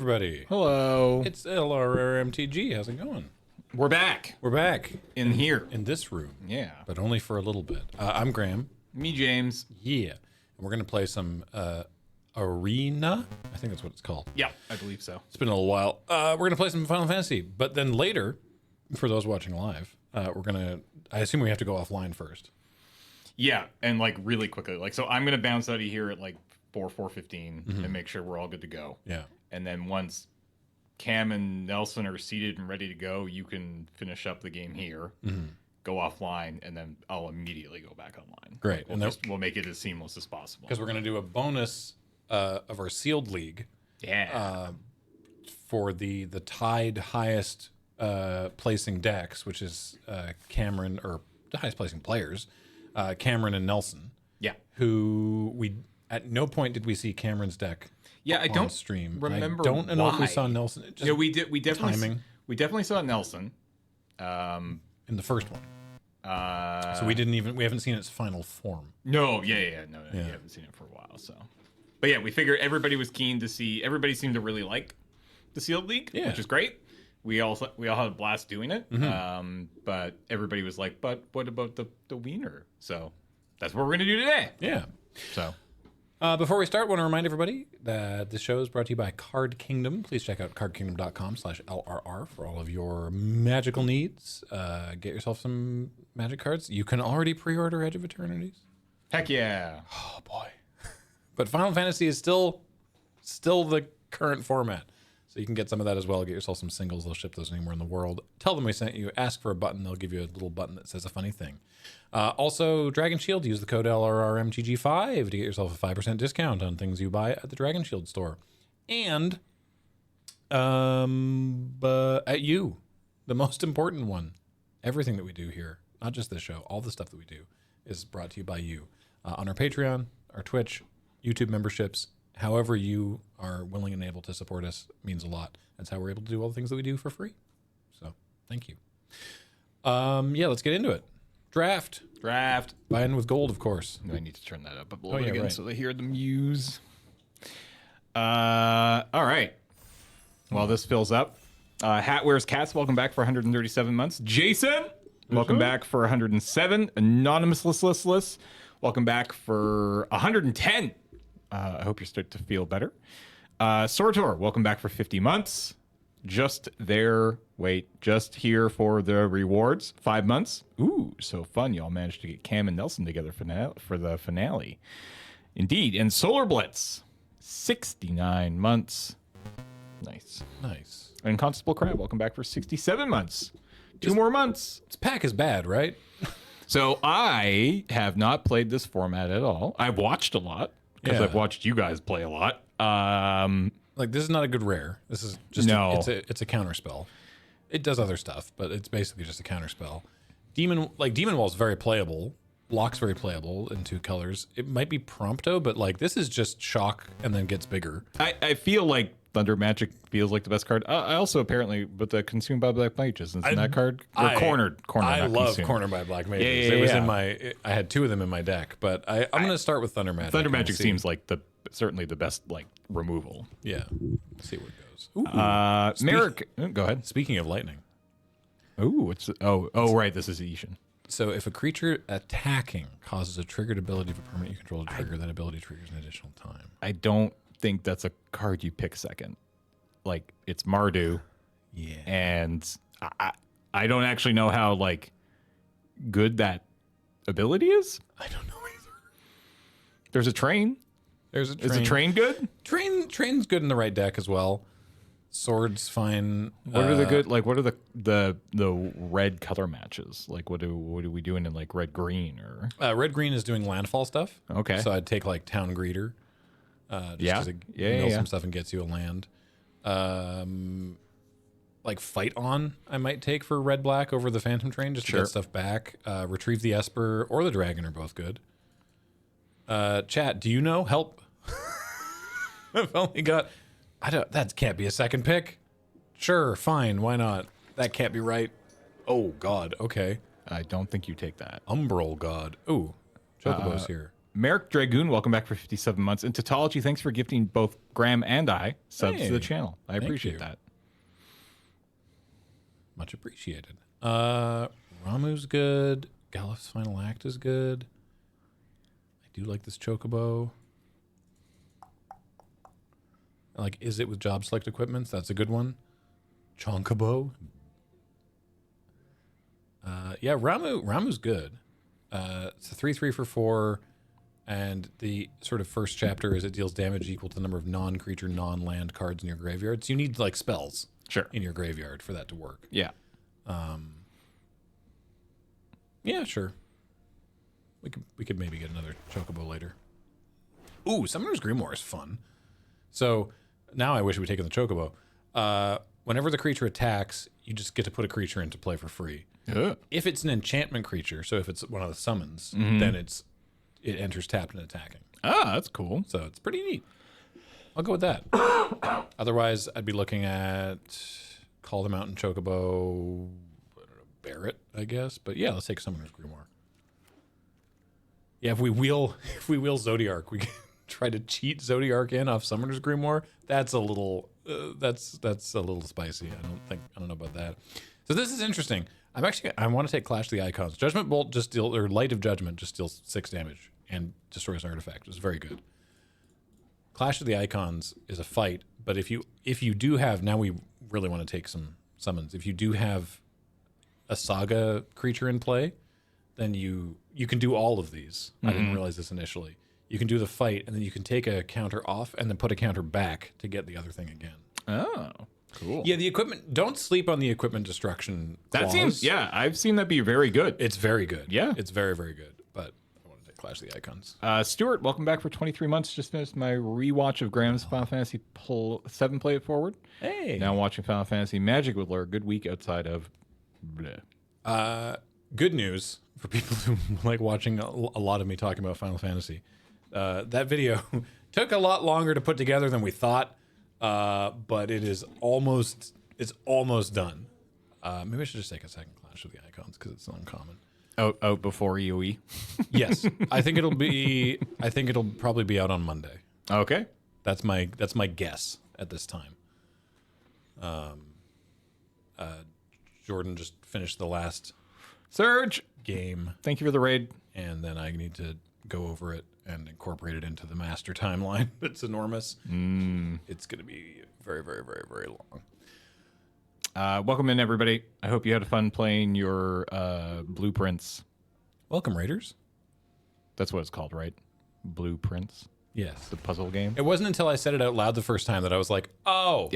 everybody. Hello. It's LRRMTG. How's it going? We're back. We're back In here. in this room. Yeah. But only for a little bit. I'm Graham. Me, James. Yeah. And we're going to play some Arena. I think that's what it's called. Yeah, I believe so. It's been a little while. We're going to play some Final Fantasy. But then later, for those watching live, we're going to... I assume we have to go offline first. Yeah, and like really quickly. Like, so I'm going to bounce out of here at like 4:15 and make sure we're all good to go. Yeah. And then once Cam and Nelson are seated and ready to go, you can finish up the game here, go offline, and then I'll immediately go back online. Great. We'll make it as seamless as possible. Because we're going to do a bonus of our sealed league. Yeah. For the tied highest placing decks, which is Cameron, or the highest placing players, Cameron and Nelson. Yeah. Who we at no point did we see Cameron's deck. Yeah, I don't stream. remember. I don't know if we why. saw Nelson. Just Yeah, we did. We definitely. timing. We definitely saw Nelson. In the first one. So we haven't seen its final form. No, no, you haven't seen it for a while, so. But yeah, we figured everybody was keen to see. Everybody seemed to really like the Sealed League, which is great. We all had a blast doing it. But everybody was like, "But what about the wiener?" So that's what we're gonna do today. Yeah. So. Before we start, I want to remind everybody that this show is brought to you by Card Kingdom. Please check out cardkingdom.com/LRR for all of your magical needs. Get yourself some magic cards. You can already pre-order Edge of Eternities. Heck yeah! Oh boy! But Final Fantasy is still the current format, so you can get some of that as well. Get yourself some singles. They'll ship those anywhere in the world. Tell them we sent you. Ask for a button. They'll give you a little button that says a funny thing. Also, Dragon Shield. Use the code LRRMTG5 to get yourself a 5% discount on things you buy at the Dragon Shield store. And at you, the most important one. Everything that we do here, not just this show, all the stuff that we do is brought to you by you. On our Patreon, our Twitch, YouTube memberships, however you are willing and able to support us means a lot. That's how we're able to do all the things that we do for free. So, thank you. Yeah, let's get into it. Draft. Buying with gold, of course. I need to turn that up a little bit again right. so they hear the muse. All right. Well, this fills up. Hat Wears Cats, welcome back for 137 months. Jason, welcome back for 107. Anonymous Listless, welcome back for 110. I hope you're starting to feel better. Sortor, welcome back for 50 months. Just here for the rewards. 5 months. Ooh, so fun. Y'all managed to get Cam and Nelson together for the finale. Indeed. And Solar Blitz, 69 months. Nice. And Constable Crab, welcome back for 67 months. 2 more months. This pack is bad, right? So I have not played this format at all. I've watched a lot because I've watched you guys play a lot. Like, this is not a good rare. This is just it's a counter spell. It does other stuff, but it's basically just a counter spell. Demon Wall is very playable. Block's very playable in 2 colors. It might be Prompto, but like this is just shock and then gets bigger. I feel like Thunder Magic feels like the best card. I also apparently, but the Consumed by Black Mages, isn't that card? Or Cornered. I love Consumed. Cornered by Black Mages. It was in my. I had 2 of them in my deck, but I'm going to start with Thunder Magic. Thunder Magic seems like certainly the best removal. Yeah. Let's see where it goes. Merrick, go ahead. Speaking of lightning. Ooh, right. This is Ishin. So if a creature attacking causes a triggered ability of a permanent you control to trigger, that ability triggers an additional time. I don't think that's a card you pick second. Like, it's Mardu. Yeah. And I don't actually know how good that ability is. I don't know either. There's a train. Is a train good? Train's good in the right deck as well. Sword's fine. What are the good? What are the red color matches? What are we doing in red green or? Red green is doing landfall stuff. Okay. So I'd take Town Greeter. Just it mills some stuff and gets you a land. Fight On, I might take for red black over the Phantom Train just to get stuff back. Retrieve the Esper or the Dragon are both good. Chat, do you know? Help. I've only got. That can't be a second pick. Sure, fine, why not? That can't be right. Oh God, okay. I don't think you take that. Umbral God. Ooh, Chocobo's here. Merrick Dragoon, welcome back for 57 months. And Tautology, thanks for gifting both Graham and I subs to the channel. I appreciate you. that. Much appreciated. Ramu's good. Galif's Final Act is good. I do like this Chocobo. Like, is it with job select equipments? That's a good one. Chonkabo. Yeah, Ramu's good. It's a 3/3 for 4, and the sort of first chapter is it deals damage equal to the number of non-creature, non-land cards in your graveyard. So you need like spells in your graveyard for that to work. Yeah. Yeah, sure. We could maybe get another Chocobo later. Ooh, Summoner's Grimoire is fun. So now I wish we'd taken the Chocobo. Whenever the creature attacks, you just get to put a creature into play for free. Yeah. If it's an enchantment creature, so if it's one of the summons, then it enters tapped and attacking. Ah, that's cool. So it's pretty neat. I'll go with that. Otherwise, I'd be looking at Call the Mountain Chocobo, I don't know, Barrett, I guess. But yeah, let's take Summoner's Grimoire. Yeah, if we wheel Zodiark, we can try to cheat Zodiark in off Summoner's Grimoire. That's a little that's a little spicy. I don't know about that. So this is interesting. I want to take Clash of the Icons. Judgment Bolt just deals, or Light of Judgment just deals 6 damage and destroys an artifact. It's very good. Clash of the Icons is a fight, but if you do have, now we really want to take some summons. If you do have a Saga creature in play, then you can do all of these. I didn't realize this initially. You can do the fight, and then you can take a counter off and then put a counter back to get the other thing again. Oh, cool. Yeah, the equipment, don't sleep on the equipment destruction clause. That seems, yeah, I've seen that be very good. It's very good. Yeah. It's very, very good. But I want to take Clash of the Icons. Stuart, welcome back for 23 months. Just finished my rewatch of Graham's Final Fantasy 7 Play It Forward. Hey. Now watching Final Fantasy Magic with Laura. Good week outside of bleh. Good news for people who like watching a lot of me talking about Final Fantasy. That video took a lot longer to put together than we thought, but it's almost done. Maybe I should just take a second Clash of the Icons because it's so uncommon. Out before EOE. Yes, I think it'll probably be out on Monday. Okay, that's my guess at this time. Jordan just finished the last Surge game, thank you for the raid. and then I need to go over it and incorporate it into the master timeline. It's enormous. It's going to be very, very, very, very long. Welcome in, everybody. I hope you had fun playing your Blueprints. Welcome, Raiders. That's what it's called, right? Blueprints, Yes. the puzzle game. It wasn't until I said it out loud the first time that I was like, oh.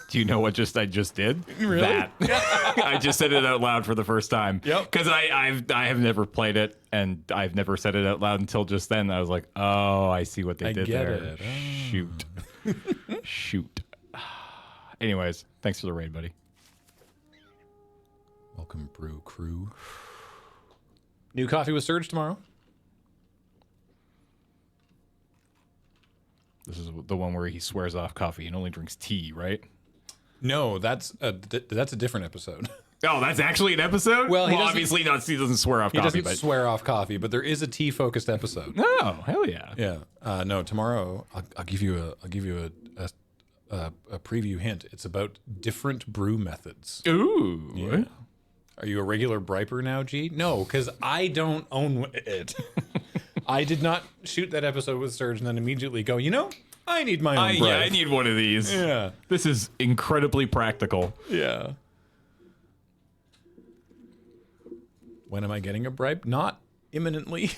Do you know what I just did? Really? That. I just said it out loud for the first time. Yep. Because I have never played it, and I've never said it out loud until just then. I was like, oh, I see what they did get there. it. Shoot. Shoot. Anyways, thanks for the raid, buddy. Welcome, Brew Crew. New coffee with Surge tomorrow. This is the one where he swears off coffee and only drinks tea, right? No, that's a different episode. Oh, that's actually an episode? Well, he doesn't- obviously not. He doesn't swear off He coffee, doesn't but swear off coffee, but there is a tea-focused episode. oh, hell yeah. Yeah. No, tomorrow I'll give you a preview hint. It's about different brew methods. Ooh. Yeah. Are you a regular Briper now, G? No, because I don't own it. I did not shoot that episode with Surge and then immediately go, I need my own Yeah, I Bripe. need one of these. Yeah. This is incredibly practical. Yeah. When am I getting a Bripe? Not imminently.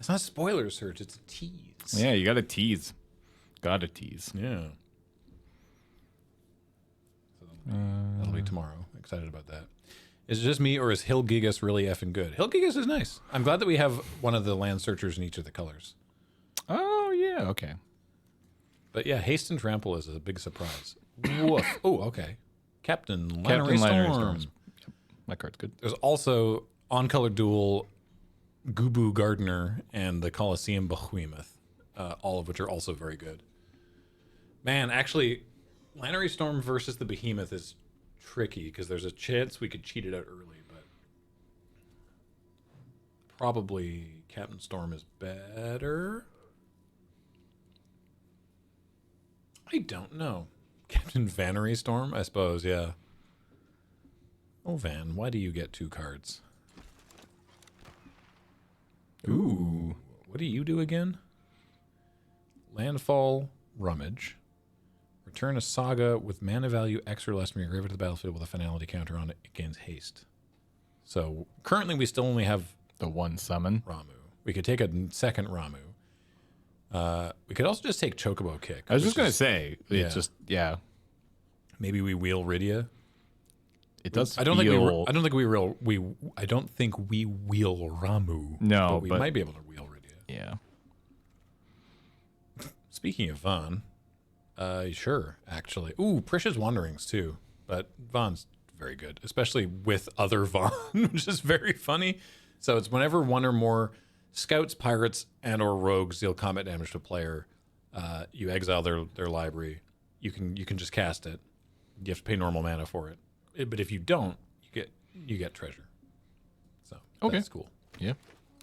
It's not spoilers, Surge. It's a tease. Yeah, you gotta tease. Gotta tease. Yeah. So that'll be tomorrow. Excited about that. Is it just me, or is Hill Gigas really effing good? Hill Gigas is nice. I'm glad that we have one of the land searchers in each of the colors. Oh, yeah, okay. But yeah, Haste and Trample is a big surprise. Woof. Oh, okay. Captain Lannery Lannery Storm. Storms. Yep. My card's good. There's also On Color Duel, Gubu Gardener, and the Colosseum Behemoth, all of which are also very good. Man, actually, Lannery Storm versus the Behemoth is tricky because there's a chance we could cheat it out early, but probably Captain Storm is better. I don't know. Captain Vannery Storm, I suppose, yeah. Oh, Van, why do you get 2 cards? Ooh. What do you do again? Landfall, Rummage. Return a saga with mana value X or less from your graveyard to the battlefield with a finality counter on it. It gains haste. So currently we still only have The 1 summon. Ramu. We could take a second Ramu. We could also just take Chocobo Kick. I was just going to say, yeah. it's just, yeah. Maybe we wheel Rydia. It does I don't think feel... I don't think we wheel Ramu. No, but we might be able to wheel Rydia. Yeah. Speaking of Vaughn, sure, actually. Ooh, Precious Wanderings too. But Vaughn's very good, especially with other Vaughn, which is very funny. So it's whenever one or more scouts, pirates, and or rogues deal combat damage to a player, you exile their library. You can just cast it. You have to pay normal mana for it. But if you don't, you get treasure. So that's cool. Yeah.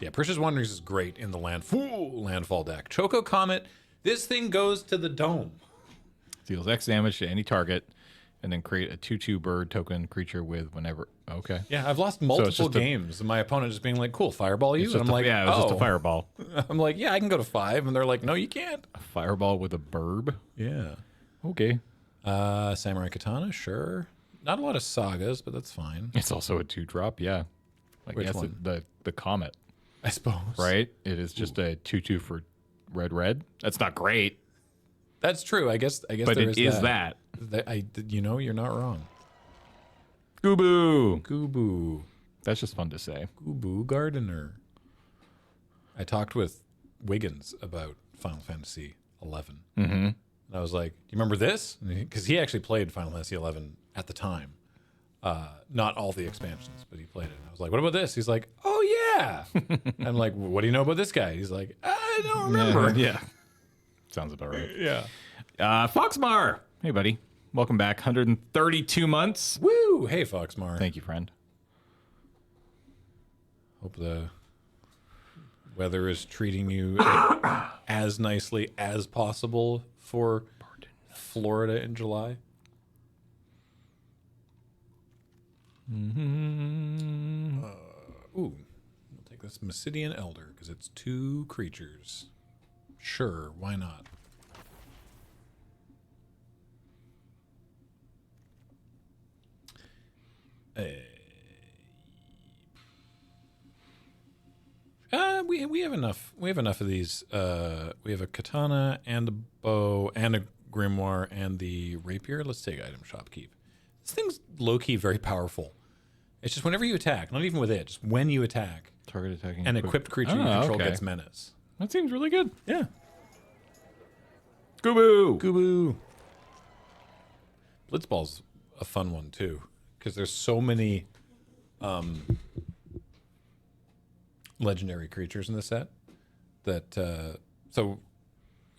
Yeah, Precious Wanderings is great in the landfall deck. Choco Comet, this thing goes to the dome. Deals X damage to any target, and then create a 2/2 bird token creature with whenever. Okay. Yeah, I've lost multiple games, and my opponent just being like, "Cool, fireball you," and I'm like, yeah, it was just a fireball. I'm like, "Yeah, I can go to 5," and they're like, "No, you can't." A fireball with a burb. Yeah. Okay. Samurai Katana, sure. Not a lot of sagas, but that's fine. It's also a 2-drop. Yeah. Like Which one? The comet, I suppose. right? It is just a 2/2 for red. That's not great, That's true. I guess. but there it is that. You're not wrong. Goobo. Goobo. That's just fun to say. Goobo Gardener. I talked with Wiggins about Final Fantasy 11. Mm-hmm. And I was like, "Do you remember this?" Because he actually played Final Fantasy 11 at the time. Not all the expansions, but he played it. And I was like, "What about this?" He's like, "Oh yeah." I'm like, "What do you know about this guy?" He's like, "I don't remember." Yeah. Sounds about right. Yeah. Foxmar. Hey, buddy. Welcome back. 132 months. Woo! Hey, Foxmar. Thank you, friend. Hope the weather is treating you as nicely as possible for Florida in July. Mm-hmm. We'll take this Massidian Elder because it's 2 creatures. Sure, why not? We have enough. We have enough of these. We have a katana and a bow and a grimoire and the rapier. Let's take item shop keep. This thing's low key very powerful. It's just whenever you attack, not even with it, just when you attack, Target attacking. an equipped creature you control gets menace. That seems really good. Yeah. Goobo. Goobo. Blitzball's a fun one too, because there's so many legendary creatures in the set that so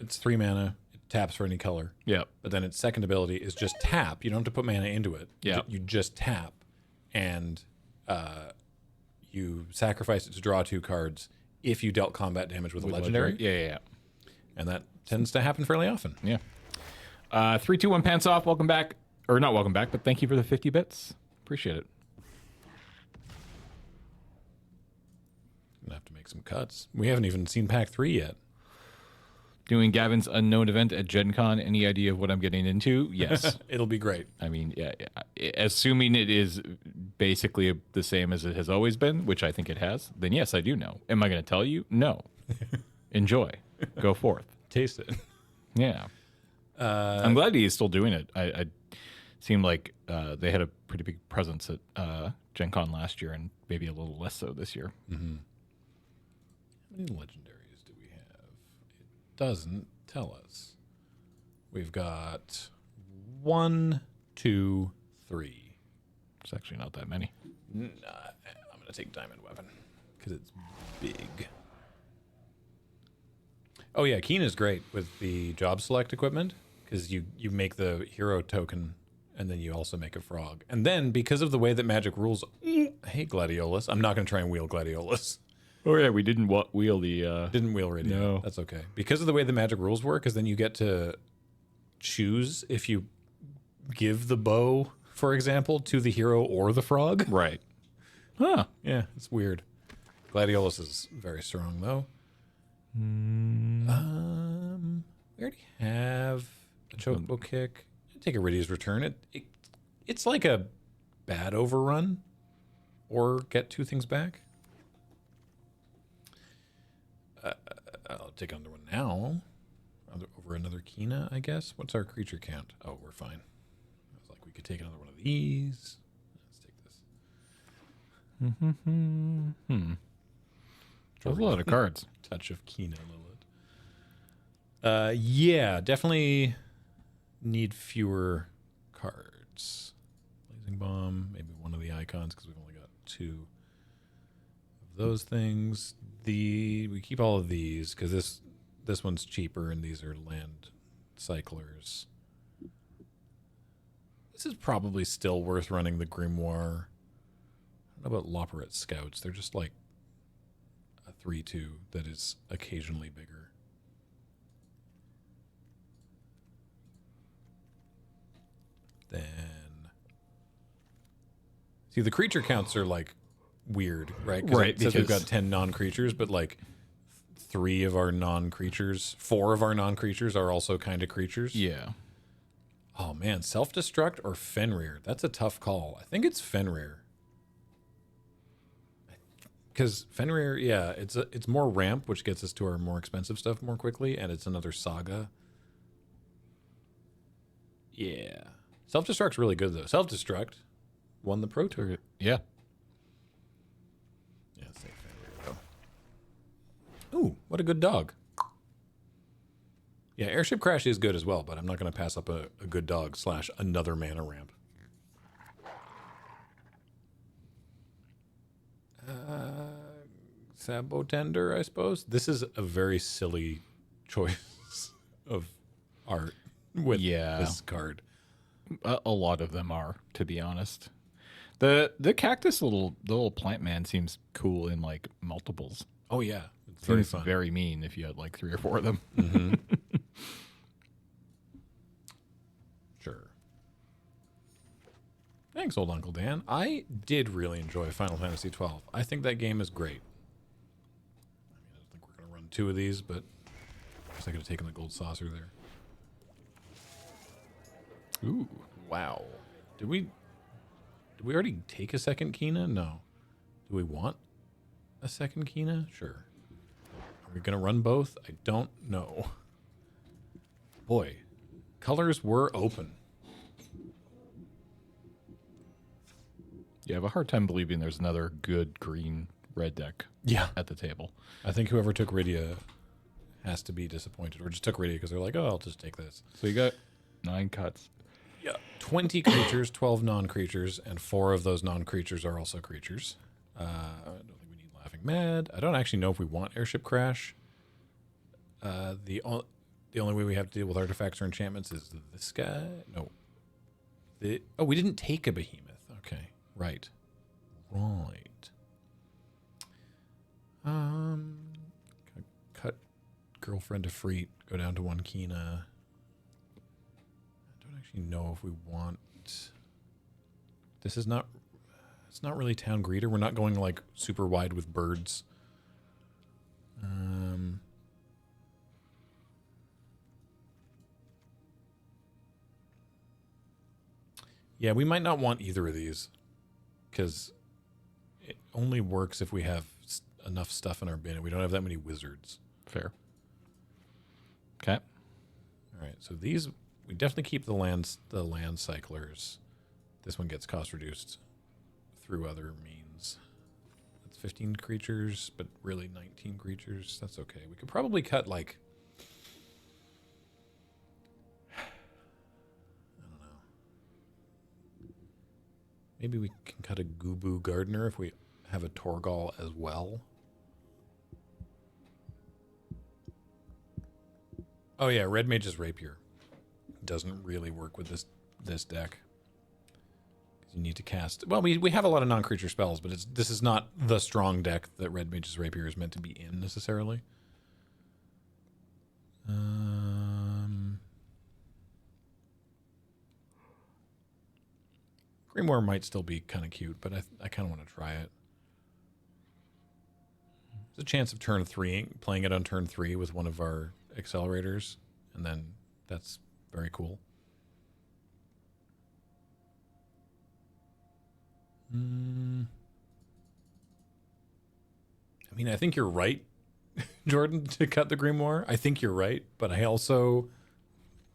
it's 3 mana. It taps for any color. Yep. But then its second ability is just tap. You don't have to put mana into it. Yep. You just tap, and you sacrifice it to draw 2 cards if you dealt combat damage with a legendary. Yeah. And that tends to happen fairly often. Yeah. 3, 2, 1, pants off. Welcome back. Or not welcome back, but thank you for the 50 bits. Appreciate it. Gonna have to make some cuts. We haven't even seen pack 3 yet. Doing Gavin's unknown event at Gen Con. Any idea of what I'm getting into? Yes. It'll be great. I mean, yeah. Assuming it is basically the same as it has always been, which I think it has, then yes, I do know. Am I going to tell you? No. Enjoy. Go forth. Taste it. Yeah. I'm glad he is still doing it. I seemed like they had a pretty big presence at Gen Con last year and maybe a little less so this year. Mm-hmm. How many legendaries do we have? It doesn't tell us. We've got 1, 2, 3. It's actually not that many. I'm going to take Diamond Weapon because it's big. Oh, yeah. Keen is great with the job select equipment because you make the hero token and then you also make a frog. And then because of the way that Magic rules, hey, Gladiolus. I'm not going to try and wheel Gladiolus. Oh yeah, we didn't wheel the. Didn't wheel radio. No. That's okay. Because of the way the magic rules work, is then you get to choose if you give the bow, for example, to the hero or the frog. Right. Huh. Yeah, it's weird. Gladiolus is very strong, though. We already have a chocobo kick. Take Iridia's return. It's like a bad overrun, or get 2 things back. I'll take another one now. Over another Kina, I guess. What's our creature count? Oh, we're fine. I was like, we could take another one of these. Let's take this. That's a lot of cards. Touch of Kina Lilith. Yeah, definitely need fewer cards. Blazing Bomb, maybe one of the icons because we've only got 2 of those things. We keep all of these because this one's cheaper and these are land cyclers. This is probably still worth running the Grimoire. I don't know about Loperette Scouts. They're just like a 3/2 that is occasionally bigger. Then, see, the creature counts are like weird, right? Right, It says we've because- got 10 non-creatures, but like 3 of our non-creatures, 4 of our non-creatures are also kind of creatures. Yeah. Oh man, self-destruct or Fenrir? That's a tough call. I think it's Fenrir. Because Fenrir, yeah, it's more ramp, which gets us to our more expensive stuff more quickly, and it's another saga. Yeah. Self-destruct's really good, though. Self-destruct won the Pro Tour. Yeah. Yeah, let's say Fenrir, though. Ooh, what a good dog. Yeah, Airship Crash is good as well, but I'm not going to pass up a good dog / another mana ramp. Sabotender, I suppose. This is a very silly choice of art with this card. A lot of them are, to be honest. The cactus the little plant man seems cool in like multiples. Oh yeah, it's very Seems fun. very mean if you had like 3 or 4 of them. Sure. Thanks, old Uncle Dan. I did really enjoy Final Fantasy XII. I think that game is great. I mean, I don't think we're going to run 2 of these, but I guess I could have taken the gold saucer there. Ooh. Wow. Did we already take a second Kina? No. Do we want a second Kina? Sure. Are we going to run both? I don't know. Boy, colors were open. Yeah, I have a hard time believing there's another good green red deck Yeah. at the table. I think whoever took Rydia has to be disappointed, or just took Rydia because they're like, oh, I'll just take this. So you got 9 cuts. Yeah. 20 creatures, 12 non-creatures, and 4 of those non-creatures are also creatures. I don't think we need Laughing Mad. I don't actually know if we want Airship Crash. The only way we have to deal with artifacts or enchantments is this guy. No. We didn't take a behemoth. Okay. Right. Cut Girlfriend to Freet. Go down to 1 Kina. I don't actually know if we want. This is not. It's not really Town Greeter. We're not going like super wide with birds. Yeah, we might not want either of these because it only works if we have enough stuff in our bin, and we don't have that many wizards. Fair. Okay. All right, so these we definitely keep the land cyclers. This one gets cost reduced through other means. That's 15 creatures, but really 19 creatures. That's okay. We could probably cut like I don't know. Maybe we can cut a Gubu Gardener if we have a Torgal as well. Oh yeah, Red Mage's Rapier doesn't really work with this deck. You need to cast. Well, we have a lot of non-creature spells, but this is not the strong deck that Red Mage's Rapier is meant to be in necessarily. Grimoire might still be kind of cute, but I kind of want to try it. There's a chance of turn 3, playing it on turn 3 with one of our accelerators, and then that's very cool. I mean, I think you're right, Jordan, to cut the Grimoire. I think you're right, but I also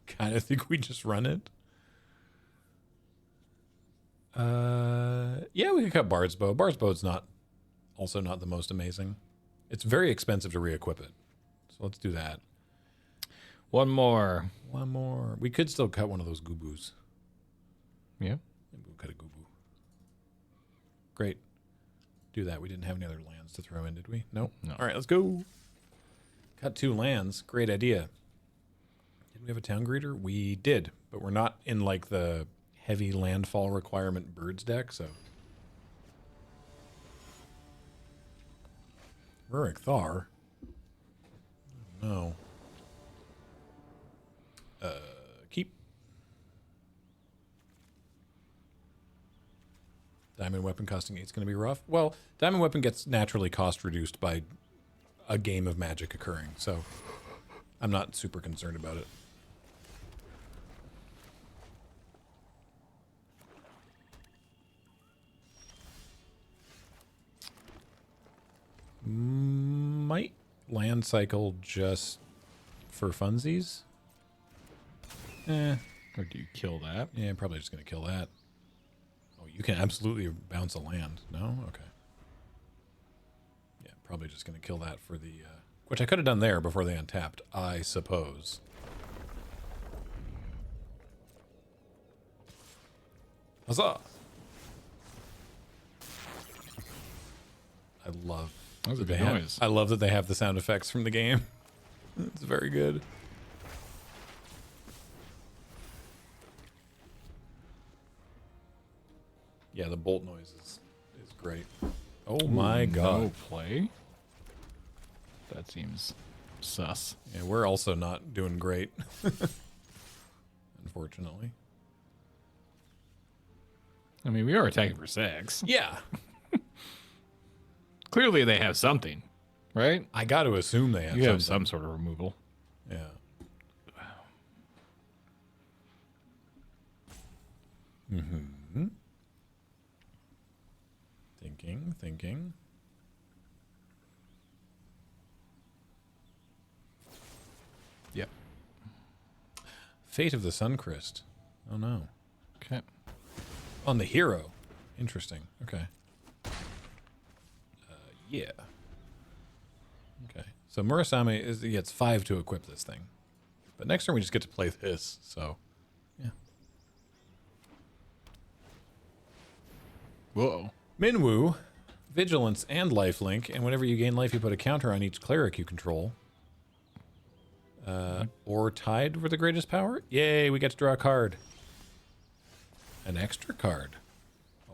kind of think we just run it. Yeah, we could cut Bard's Bow. Bard's Bow's also not the most amazing. It's very expensive to re-equip it. So let's do that. One more. We could still cut one of those Goobus. Yeah. Maybe we'll cut a Goobu. Great. Do that. We didn't have any other lands to throw in, did we? Nope. No. All right, let's go. Cut 2 lands. Great idea. Did we have a town greeter? We did, but we're not in like the heavy landfall requirement birds deck, so. Rurik Thar. No. Keep. Diamond Weapon costing 8 is going to be rough. Well, Diamond Weapon gets naturally cost reduced by a game of Magic occurring, so I'm not super concerned about it. Might land cycle just for funsies. Or do you kill that? Yeah, probably just going to kill that. Oh, you can absolutely bounce a land. No? Okay. Yeah, probably just going to kill that for the... which I could have done there before they untapped, I suppose. Huzzah! I love... That was a that good they have- noise. I love that they have the sound effects from the game. It's very good. Yeah, the bolt noise is great. Oh my god. No play? That seems sus. Yeah, we're also not doing great. Unfortunately. I mean, we are attacking for 6. Yeah. Clearly they have something, right? I got to assume they have You have something. some sort of removal. Yeah. Mm-hmm. Thinking. Yep. Fate of the Suncrist. Oh no. Okay. On the hero. Interesting. Okay. Yeah. Okay. So Murasame gets 5 to equip this thing. But next turn we just get to play this, so yeah. Whoa. Minwu, Vigilance and Lifelink, and whenever you gain life you put a counter on each cleric you control. Or tied for the greatest power? Yay, we get to draw a card. An extra card.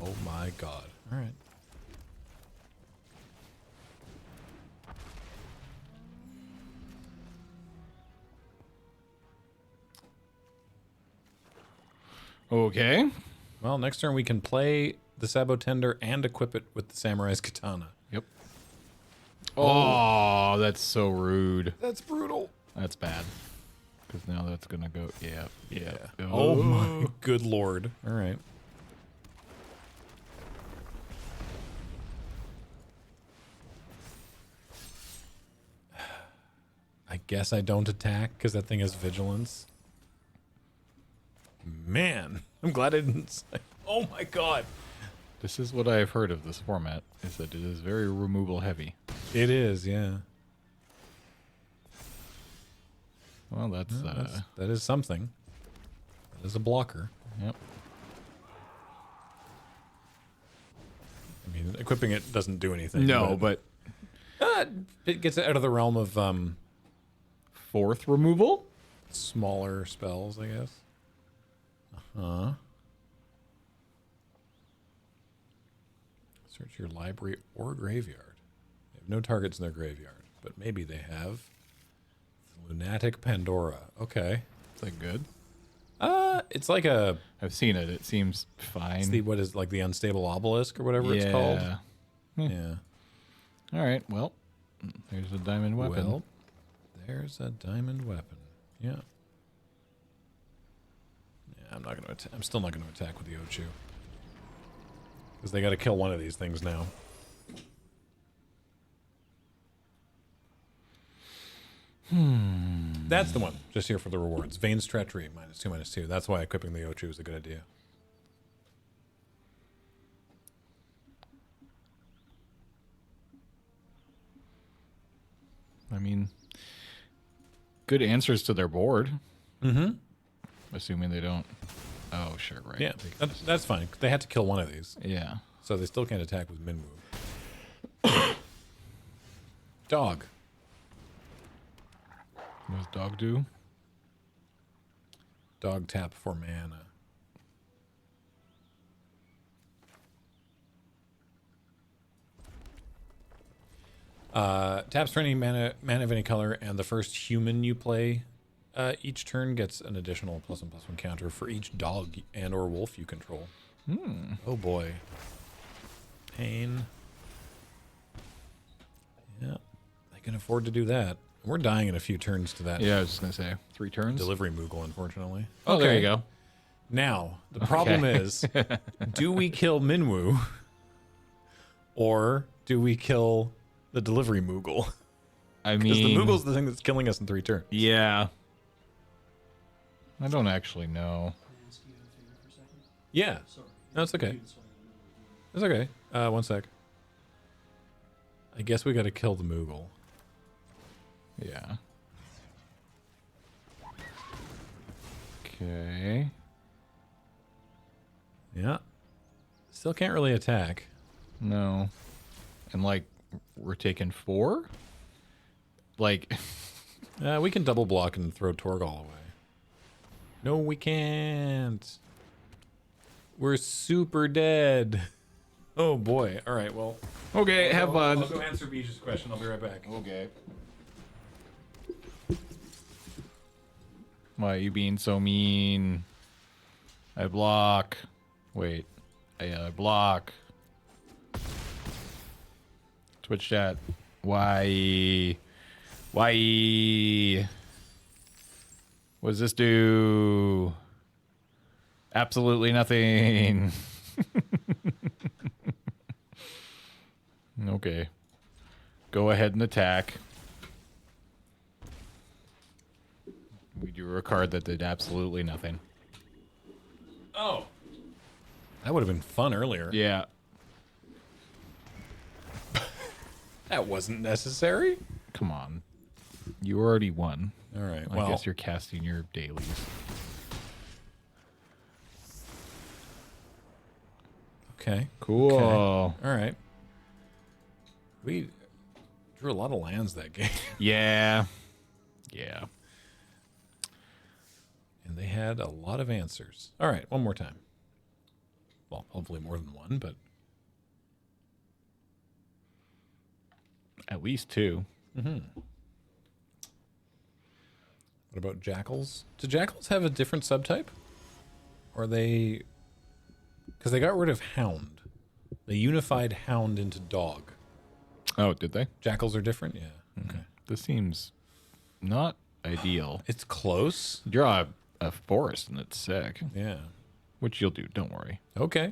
Oh my god. Alright. Okay. Well, next turn we can play the Sabotender and equip it with the Samurai's Katana. Yep. Oh, that's so rude. That's brutal. That's bad. Because now that's going to go... Yeah. Oh my good lord. All right. I guess I don't attack because that thing has vigilance. Man, I'm glad I didn't say. Oh my god. This is what I've heard of this format, is that it is very removal heavy. It is, yeah. Well, that's... That is something. That is a blocker. Yep. I mean, equipping it doesn't do anything. No, but... it gets it out of the realm of 4th removal? smaller spells, I guess. Search your library or graveyard. They have no targets in their graveyard, but maybe they have the Lunatic Pandora. Okay. Is that good? It's like a... I've seen it. It seems fine. It's the, what is like the Unstable Obelisk or whatever it's called. Yeah. All right. Well, there's a diamond weapon. Well, there's a diamond weapon. Yeah. Yeah, I'm not going to. I'm still not going to attack with the Ochu because they got to kill one of these things now. That's the one. Just here for the rewards. Vane's Treachery, -2/-2. That's why equipping the Ochu is a good idea. I mean, good answers to their board. Mm-hmm. Assuming they don't. Oh, sure, right. Yeah, that's fine. They had to kill one of these. Yeah. So they still can't attack with min move. Dog. What does dog do? Dog tap for mana. Taps for any mana of any color, and the first human you play each turn gets an additional +1/+1 counter for each dog and or wolf you control. Oh boy. Pain. Yeah, they can afford to do that. We're dying in a few turns to that. Yeah, I was just going to say 3 turns. Delivery Moogle, unfortunately. Oh, there you go. Now, the problem is, do we kill Minwu or do we kill the Delivery Moogle? I Because the mean, Moogle's the thing that's killing us in 3 turns. yeah. I don't actually know. Yeah. No, it's okay. It's okay. 1 sec. I guess we got to kill the Moogle. Yeah. Okay. Yeah. Still can't really attack. No. And like, we're taking 4? Like, We can double block and throw Torgal away. No, we can't. We're super dead. Oh boy. All right, well. okay, have fun. I'll go answer Beach's question. I'll be right back. Okay. Why are you being so mean? I block. Wait. I block. Twitch chat. Why? Why? What does this do? Absolutely nothing. Okay. Go ahead and attack. We drew a card that did absolutely nothing. Oh. That would have been fun earlier. Yeah. That wasn't necessary. Come on. You already won. All right. I guess you're casting your dailies. Okay. Cool. Okay. All right. We drew a lot of lands that game. Yeah. Yeah. And they had a lot of answers. All right. One more time. Well, hopefully more than one, but. At least 2. What about jackals? Do jackals have a different subtype? Or are they... Because they got rid of hound. They unified hound into dog. Oh, did they? Jackals are different? Yeah. Okay. This seems not ideal. It's close. Draw a forest and it's sick. Yeah. Which you'll do, don't worry. Okay.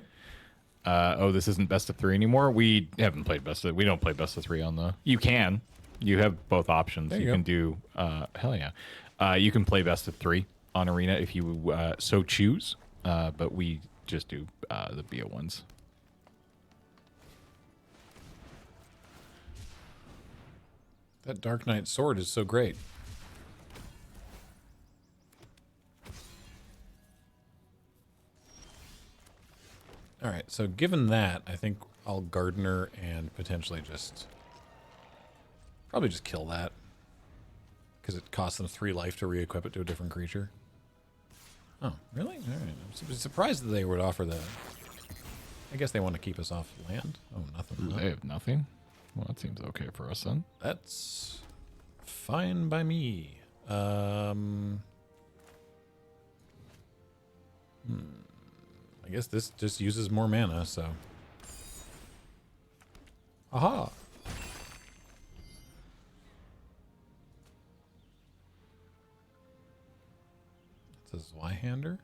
Oh, this isn't best of 3 anymore? We haven't played we don't play best of 3 on the... You can. You have both options. There You you can do... hell yeah. You can play best of 3 on Arena if you so choose. But we just do the BO1s. That Dark Knight sword is so great. All right, so given that, I think I'll Gardener and potentially probably just kill that. Because it costs them 3 life to re-equip it to a different creature. Oh, really? All right. I'm surprised that they would offer that. I guess they want to keep us off land. Oh, nothing. They have nothing? Well, that seems okay for us then. That's fine by me. I guess this just uses more mana, so. Aha! It's a Zweihander?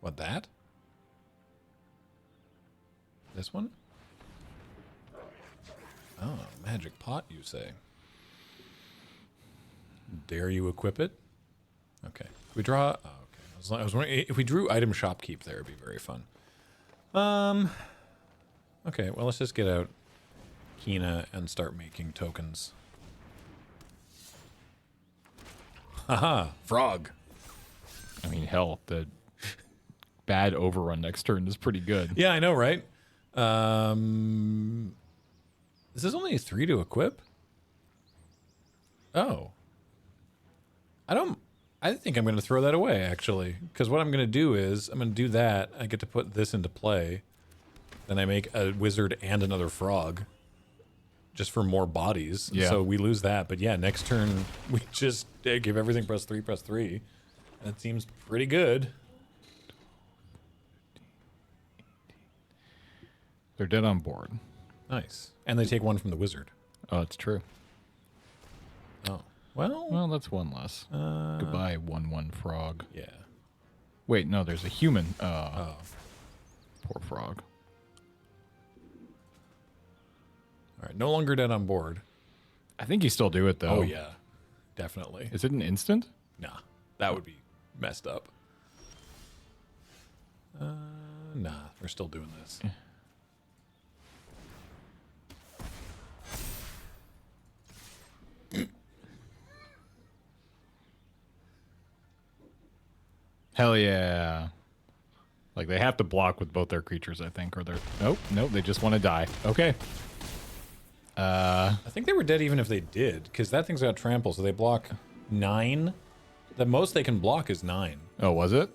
What, that? This one? Oh, magic pot, you say? Dare you equip it? Okay. We draw... Oh, okay. I was wondering, if we drew item shopkeep there, it'd be very fun. Okay, well, let's just get out Kina and start making tokens. Haha, frog. I mean, hell, the bad overrun next turn is pretty good. Yeah, I know, right? This is only 3 to equip? Oh. I think I'm going to throw that away, actually. Because what I'm going to do is, I'm going to do that. I get to put this into play. Then I make a wizard and another frog. Just for more bodies. Yeah. So we lose that. But yeah, next turn, we just give everything +3/+3. That seems pretty good. They're dead on board. Nice. And they take 1 from the wizard. Oh, it's true. Oh. Well. Well, that's 1 less. Goodbye, 1/1 frog. Yeah. Wait, no, there's a human. Oh. Poor frog. All right. No longer dead on board. I think you still do it, though. Oh, yeah. Definitely. Is it an instant? Nah. That would be messed up. Nah. We're still doing this. Hell yeah. Like, they have to block with both their creatures, I think, or they're... Nope, nope, they just want to die. Okay. I think they were dead even if they did, because that thing's got trample, so they block 9. The most they can block is 9. Oh, was it?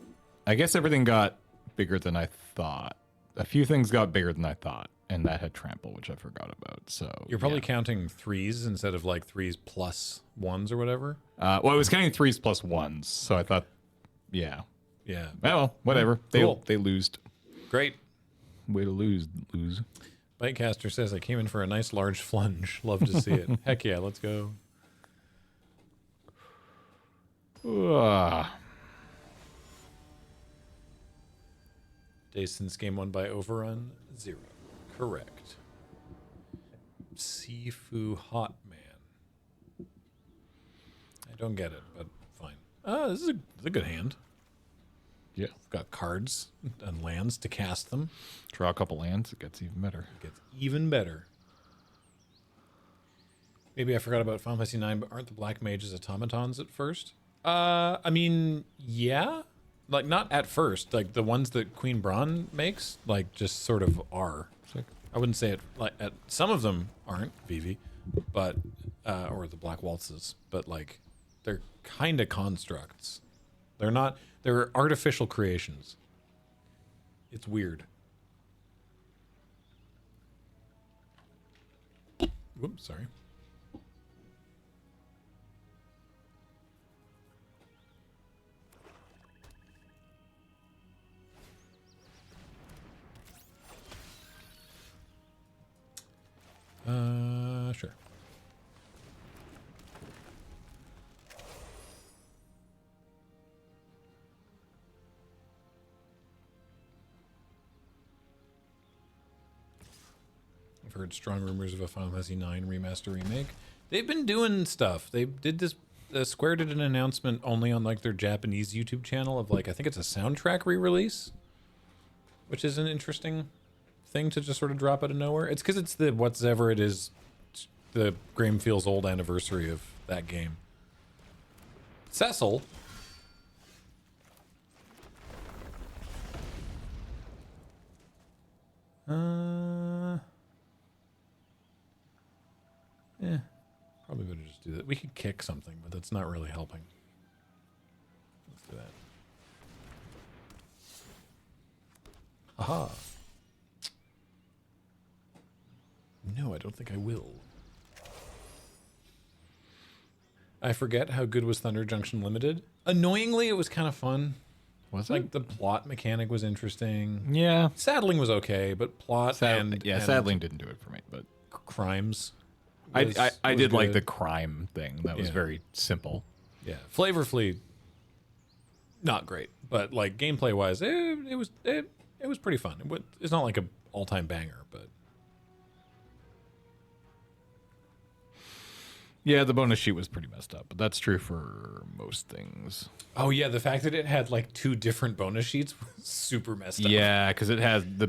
I guess everything got bigger than I thought. A few things got bigger than I thought, and that had trample, which I forgot about, so... You're probably counting 3s instead of, like, 3s plus 1s or whatever? Well, I was counting 3s plus 1s, so I thought... Yeah. Yeah. Well, whatever. Cool. They losed. Great. Way to lose. Bitecaster says, I came in for a nice large flunge. Love to see it. Heck yeah, let's go. Jason's game won by overrun 0. Correct. Sifu Hot Man. I don't get it, but fine. This is a good hand. Yeah. We've got cards and lands to cast them. Draw a couple lands, it gets even better. It gets even better. Maybe I forgot about Final Fantasy 9, but aren't the black mages automatons at first? I mean, yeah. Like, not at first. Like, the ones that Queen Braun makes, like, just sort of are. Sick. I wouldn't say it, like, some of them aren't, Vivi, but, or the black waltzes, but, like, they're kind of constructs. They're not, they're artificial creations. It's weird. Whoops, sorry. Sure. I've heard strong rumors of a Final Fantasy 9 remaster remake. They've been doing stuff. They did this. Square did an announcement only on like their Japanese YouTube channel of like I think it's a soundtrack re-release, which is an interesting thing to just sort of drop out of nowhere. It's because it's the whatever it is, the Graham Feels Old anniversary of that game. Cecil. Yeah, probably better just do that. We could kick something, but that's not really helping. Let's do that. Aha. No, I don't think I will. I forget how good was Thunder Junction Limited. Annoyingly, it was kind of fun. Was Like it? the plot mechanic was interesting. Yeah. Saddling was okay, but plot and Saddling didn't do it for me, but crimes. I was did like good. the crime thing. That was Yeah. very simple. Yeah, flavorfully, not great, but like gameplay wise, it was pretty fun. It's not like a all time banger, but Yeah, the bonus sheet was pretty messed up, but that's true for most things. oh yeah, the fact that it had like 2 different bonus sheets was super messed up. Yeah, because it has the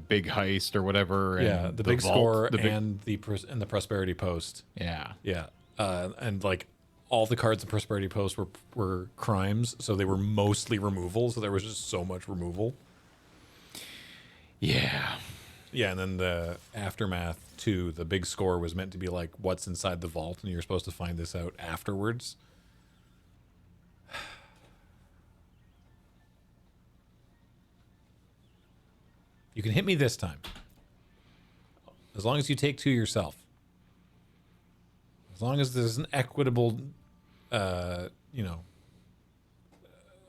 big heist or whatever. And Yeah, the big vault, score the big- and the prosperity post. yeah. Yeah, and like all the cards in prosperity post were crimes, so they were mostly removal. So there was just so much removal. Yeah. Yeah, and then the aftermath too. The big score was meant to be like what's inside the vault, and you're supposed to find this out afterwards. You can hit me this time, as long as you take 2 yourself. As long as there's an equitable, you know,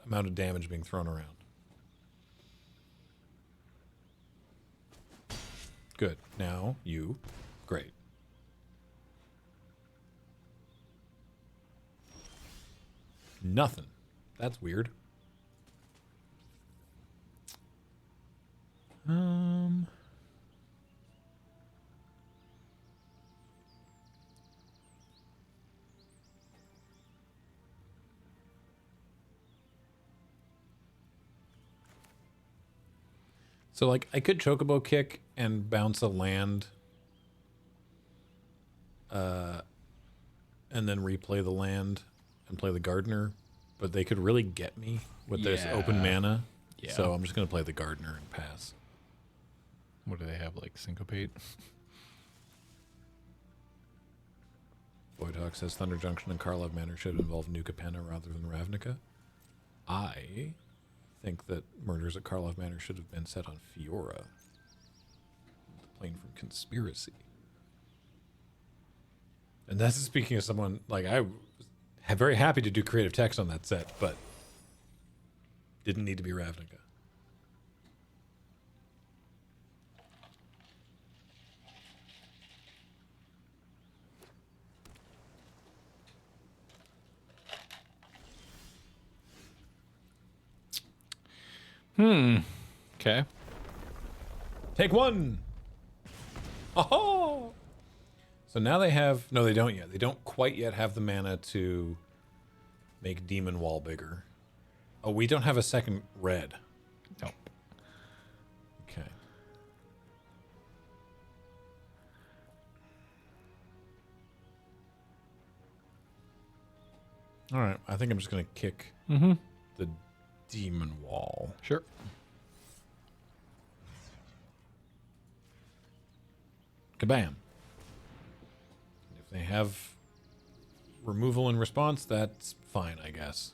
amount of damage being thrown around. Good. Now you. Great. Nothing. That's weird. So like I could chocobo kick and bounce a land and then replay the land and play the gardener, but they could really get me with this open Yeah. mana. Yeah. So I'm just gonna play the gardener and pass. What do they have, like syncopate? Voidhawk says Thunder Junction and Karlov Manor should involve New Capenna rather than Ravnica. I think that Murders at Karlov Manor should have been set on Fiora. Playing from Conspiracy. And that's speaking of someone, like, I was very happy to do creative text on that set, but didn't need to be Ravnica. Okay. Take 1! Oh! So now they have... No, they don't yet. They don't quite yet have the mana to make Demon Wall bigger. Oh, we don't have a second red. Nope. Okay. All right. I think I'm just going to kick the Demon Wall. Sure. Kabam. If they have removal in response, that's fine, I guess.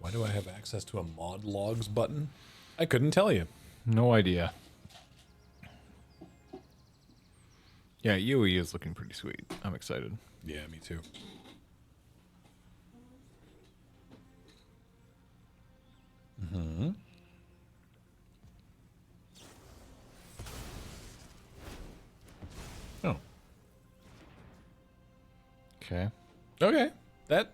Why do I have access to a mod logs button? I couldn't tell you. No idea. Yeah, UE is looking pretty sweet. I'm excited. Yeah, me too. Oh. Okay. Okay. That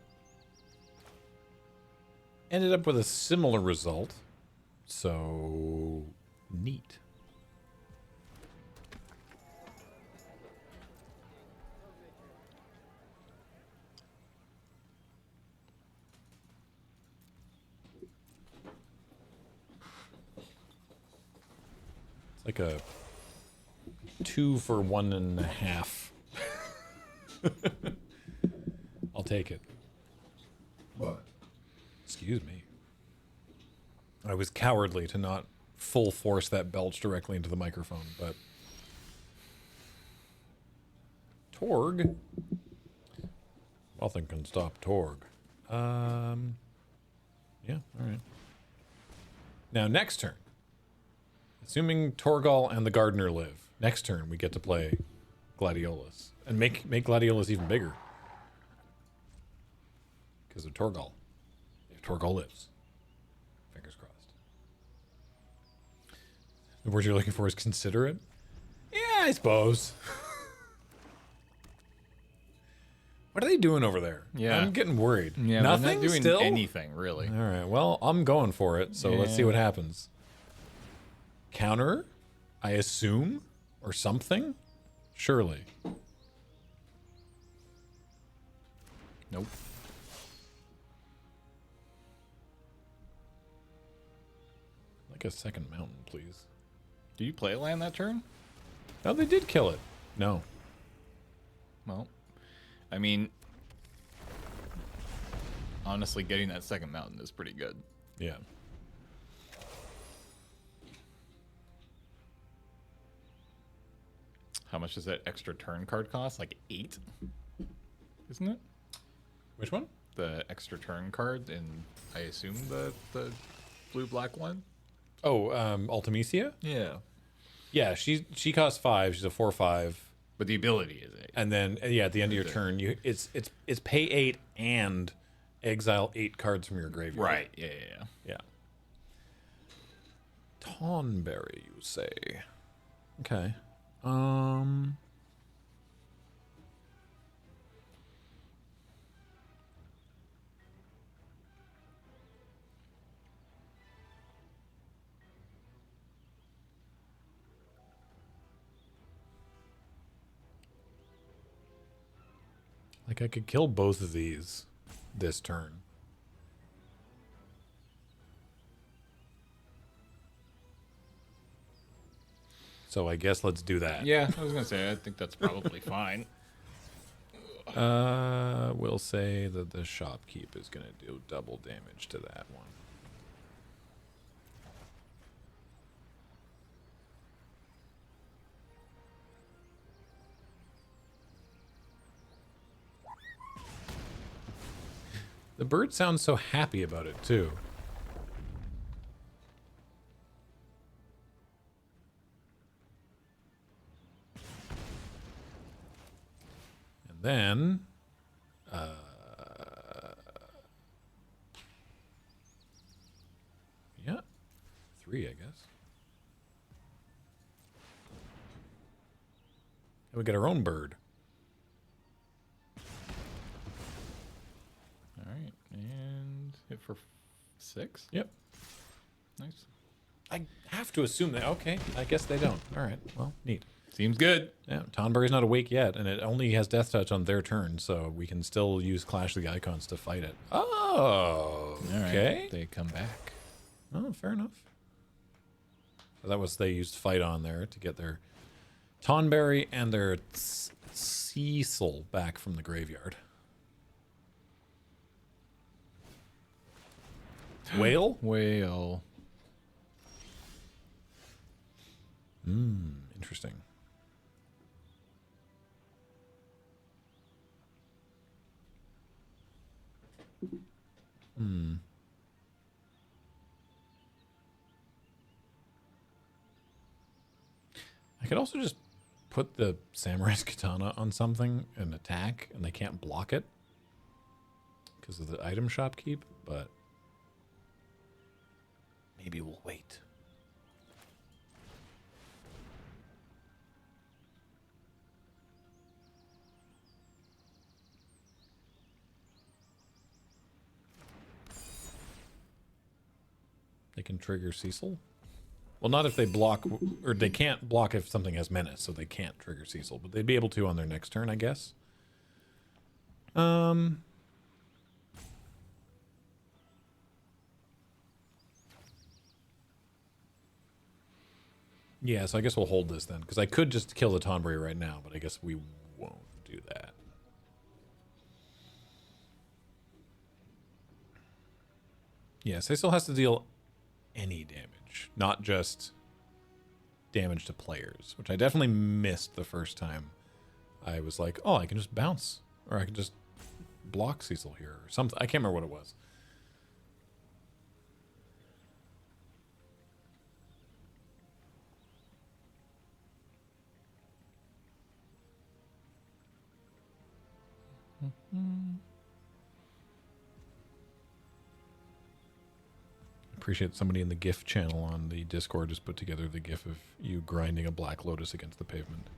ended up with a similar result. So neat. It's like a 2 for 1.5. I'll take it. What? Excuse me. I was cowardly to not full force that belch directly into the microphone, but Torg. Nothing can stop Torg. Yeah, all right. Now, next turn, assuming Torgal and the Gardener live, next turn we get to play Gladiolus and make Gladiolus even bigger because of Torgal. If Torgal lives, fingers crossed. The word you're looking for is considerate. Yeah, I suppose. What are they doing over there? Yeah. I'm getting worried. Yeah, Nothing they're not doing still? anything really. All right, well, I'm going for it, so let's see what happens. Counter, I assume, or something? Surely. Nope. Like a second mountain, please. Do you play land that turn? Oh, they did kill it. No. Well, I mean, honestly, getting that second mountain is pretty good. Yeah. How much does that extra turn card cost? Like 8? Isn't it? Which one? The extra turn card in, I assume, the blue-black one? Oh, Ultimecia? Yeah. Yeah, she costs 5. She's a 4/5. But the ability is 8. And then yeah, at the end of your turn, it's pay 8 and exile 8 cards from your graveyard. Right, yeah. Yeah. Tonberry, you say? Okay. Like I could kill both of these this turn. So I guess let's do that. Yeah, I was going to say, I think that's probably fine. We'll say that the shopkeep is going to do double damage to that one. The bird sounds so happy about it, too. And then... yeah. 3, I guess. And we get our own bird. All right, and hit for 6? Yep. Nice. I have to assume that. Okay, I guess they don't. All right, well, neat. Seems good. Yeah, Tonberry's not awake yet, and it only has Death Touch on their turn, so we can still use Clash of the Icons to fight it. Oh, All right, okay. they come back. Oh, fair enough. So that was they used fight on there to get their Tonberry and their Cecil back from the graveyard. Whale? Whale. Interesting. I could also just put the Samurai's Katana on something and attack, and they can't block it because of the item shop keep, but maybe we'll wait. They can trigger Cecil? Well, not if they block, or they can't block if something has menace, so they can't trigger Cecil, but they'd be able to on their next turn, I guess. Yeah, so I guess we'll hold this then, because I could just kill the Tonberry right now, but I guess we won't do that. Yeah, Cecil has to deal any damage, not just damage to players, which I definitely missed the first time. I was like, oh, I can just bounce, or I can just block Cecil here, or something. I can't remember what it was. Appreciate somebody in the GIF channel on the Discord just put together the GIF of you grinding a Black Lotus against the pavement.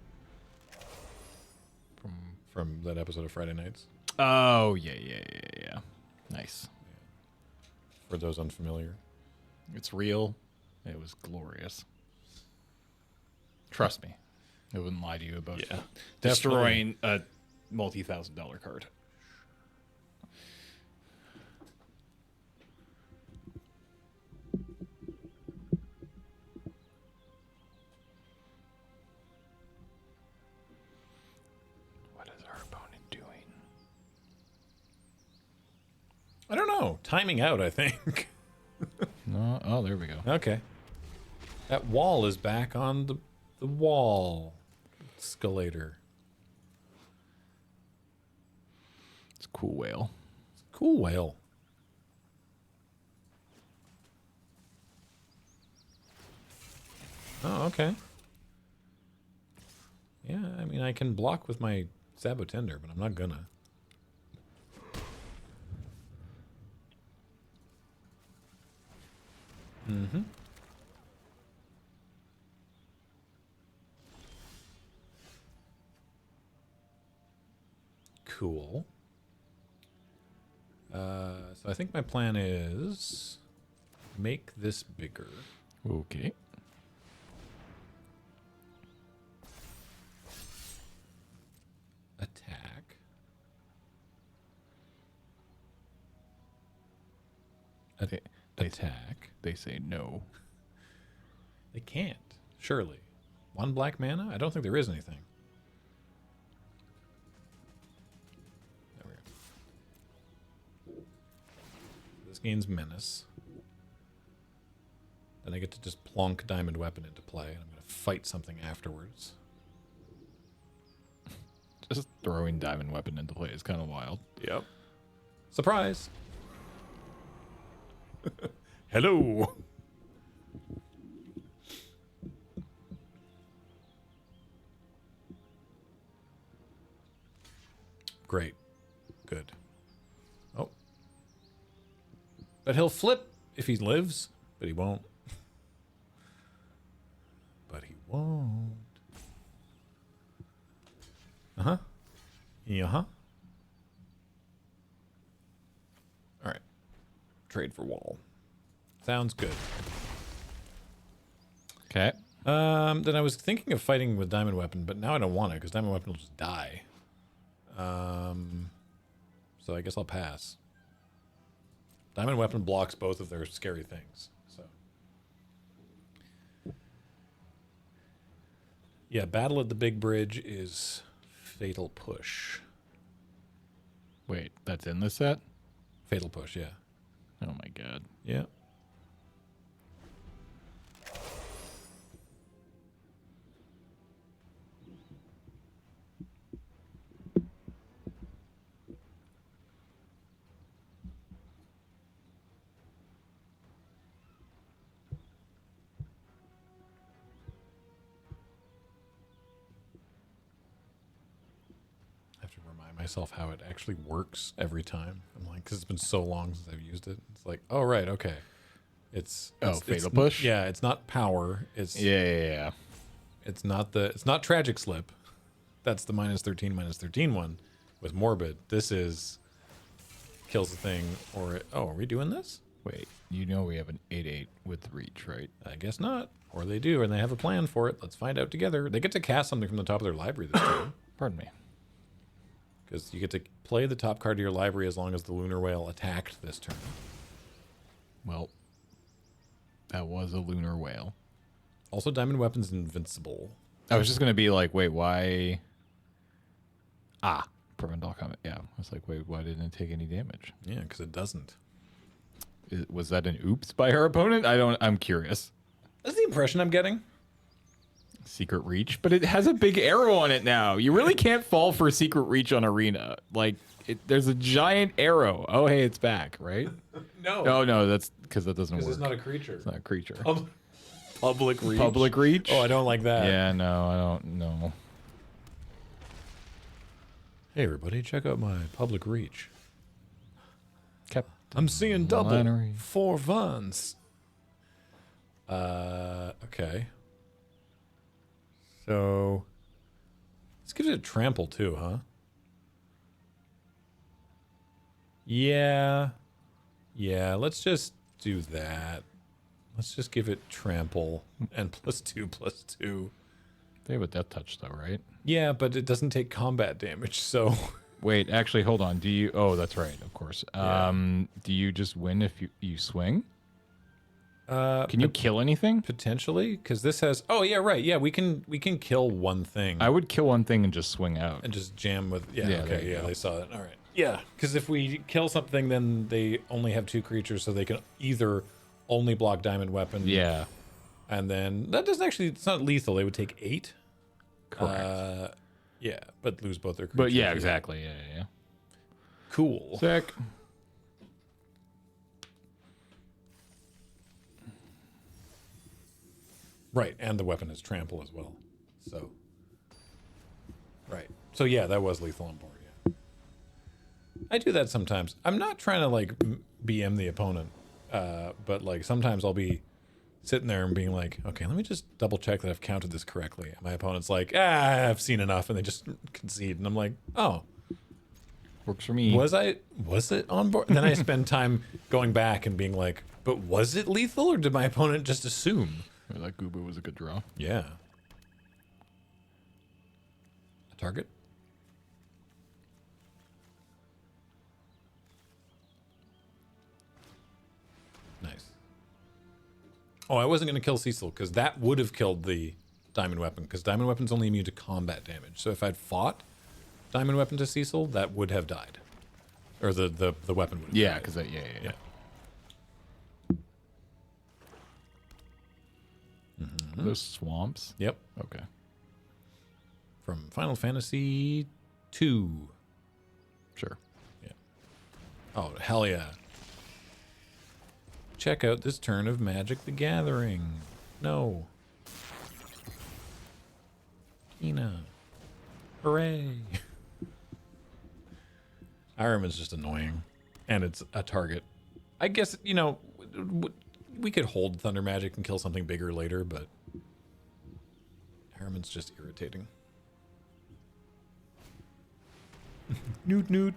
From that episode of Friday Nights. Oh, yeah. Nice. For those unfamiliar. It's real. It was glorious. Trust me. I wouldn't lie to you about destroying a multi-$1,000 card. What is our opponent doing? I don't know. Timing out, I think. No. Oh, there we go. Okay. That wall is back on the wall. Escalator. It's a cool whale. Cool whale. Oh, okay. Yeah, I mean, I can block with my Sabotender, but I'm not gonna. Mm-hmm. Cool. So I think my plan is make this bigger. Okay. Attack. Attack. They say no. They can't. Surely. One black mana? I don't think there is anything. There we go. This gains menace. Then I get to just plonk Diamond Weapon into play, and I'm going to fight something afterwards. Just throwing Diamond Weapon into play is kind of wild. Yep. Surprise! Hello! Great. Good. Oh. But he'll flip if he lives, but he won't. But he won't. Uh-huh. Yeah-huh. All right. Trade for wall. Sounds good. Okay. Then I was thinking of fighting with Diamond Weapon, but now I don't want to because Diamond Weapon will just die. So I guess I'll pass. Diamond Weapon blocks both of their scary things. So yeah, Battle at the Big Bridge is Fatal Push. Wait, that's in the set? Fatal Push, yeah. Oh my god. Yeah. Myself how it actually works every time. I'm like, because it's been so long since I've used it. It's like, oh right, okay. It's Fatal Push. Yeah, it's not power. It's Yeah. It's not Tragic Slip. That's the -13 one with Morbid. This is kills the thing or are we doing this? Wait, you know we have an 8/8 with reach, right? I guess not. Or they do, and they have a plan for it. Let's find out together. They get to cast something from the top of their library this turn. Pardon me. Because you get to play the top card of your library as long as the Lunar Whale attacked this turn. Well, that was a Lunar Whale. Also, Diamond Weapon's invincible. I was just going to be like, wait, why? Prevent all combat. Yeah. I was like, wait, why didn't it take any damage? Yeah, because it doesn't. Was that an oops by her opponent? I'm curious. That's the impression I'm getting. Secret Reach, but it has a big arrow on it now. You really can't fall for Secret Reach on Arena. Like, there's a giant arrow. Oh, hey, it's back, right? No. No, that's because that doesn't work. Because it's not a creature. It's not a creature. Public Reach. Public Reach? Oh, I don't like that. Yeah, no, I don't know. Hey, everybody, check out my public reach. Captain I'm seeing double Lannery. 4 Vons. Okay. So let's give it a trample too, huh? Yeah. Yeah, let's just do that. Let's just give it trample and +2/+2. They have a death touch though, right? Yeah, but it doesn't take combat damage, so Wait, actually, hold on. Do you? Oh, that's right. Of course. Yeah. Do you just win if you swing? Can Can you kill anything? potentially? Because this has. Oh yeah, right. Yeah, we can kill one thing I would kill one thing and just swing out. and just jam with. Yeah. Yeah, there Okay. you Yeah, go. they saw it. All right. Yeah, because if we kill something, then they only have 2 creatures, so they can either only block diamond weapon. Yeah, And then that doesn't actually. It's not lethal. They would take 8. correct. Yeah, but lose both their creatures. but yeah, exactly. Yeah, yeah. Cool. Sick. Right, and the weapon is trample as well. So, right. So yeah, that was lethal on board. Yeah, I do that sometimes. I'm not trying to like BM the opponent, but like sometimes I'll be sitting there and being like, okay, let me just double check that I've counted this correctly. And my opponent's like, I've seen enough, and they just concede, and I'm like, oh, Works for me. was it on board? And then I spend time going back and being like, but was it lethal, or did my opponent just assume? That Gooba was a good draw. Yeah. A target? Nice. Oh, I wasn't going to kill Cecil because that would have killed the diamond weapon because diamond weapon's only immune to combat damage. So if I'd fought diamond weapon to Cecil, that would have died. Or the weapon would have Yeah, died. because yeah. Yeah. Those swamps. Yep. Okay. From Final Fantasy 2. Sure. Oh, hell yeah. Check out this turn of Magic the Gathering. No. Ina. Hooray. Ironman's just annoying. And it's a target. I guess, you know, we could hold Thunder Magic and kill something bigger later, but Ironman's just irritating. Newt, newt.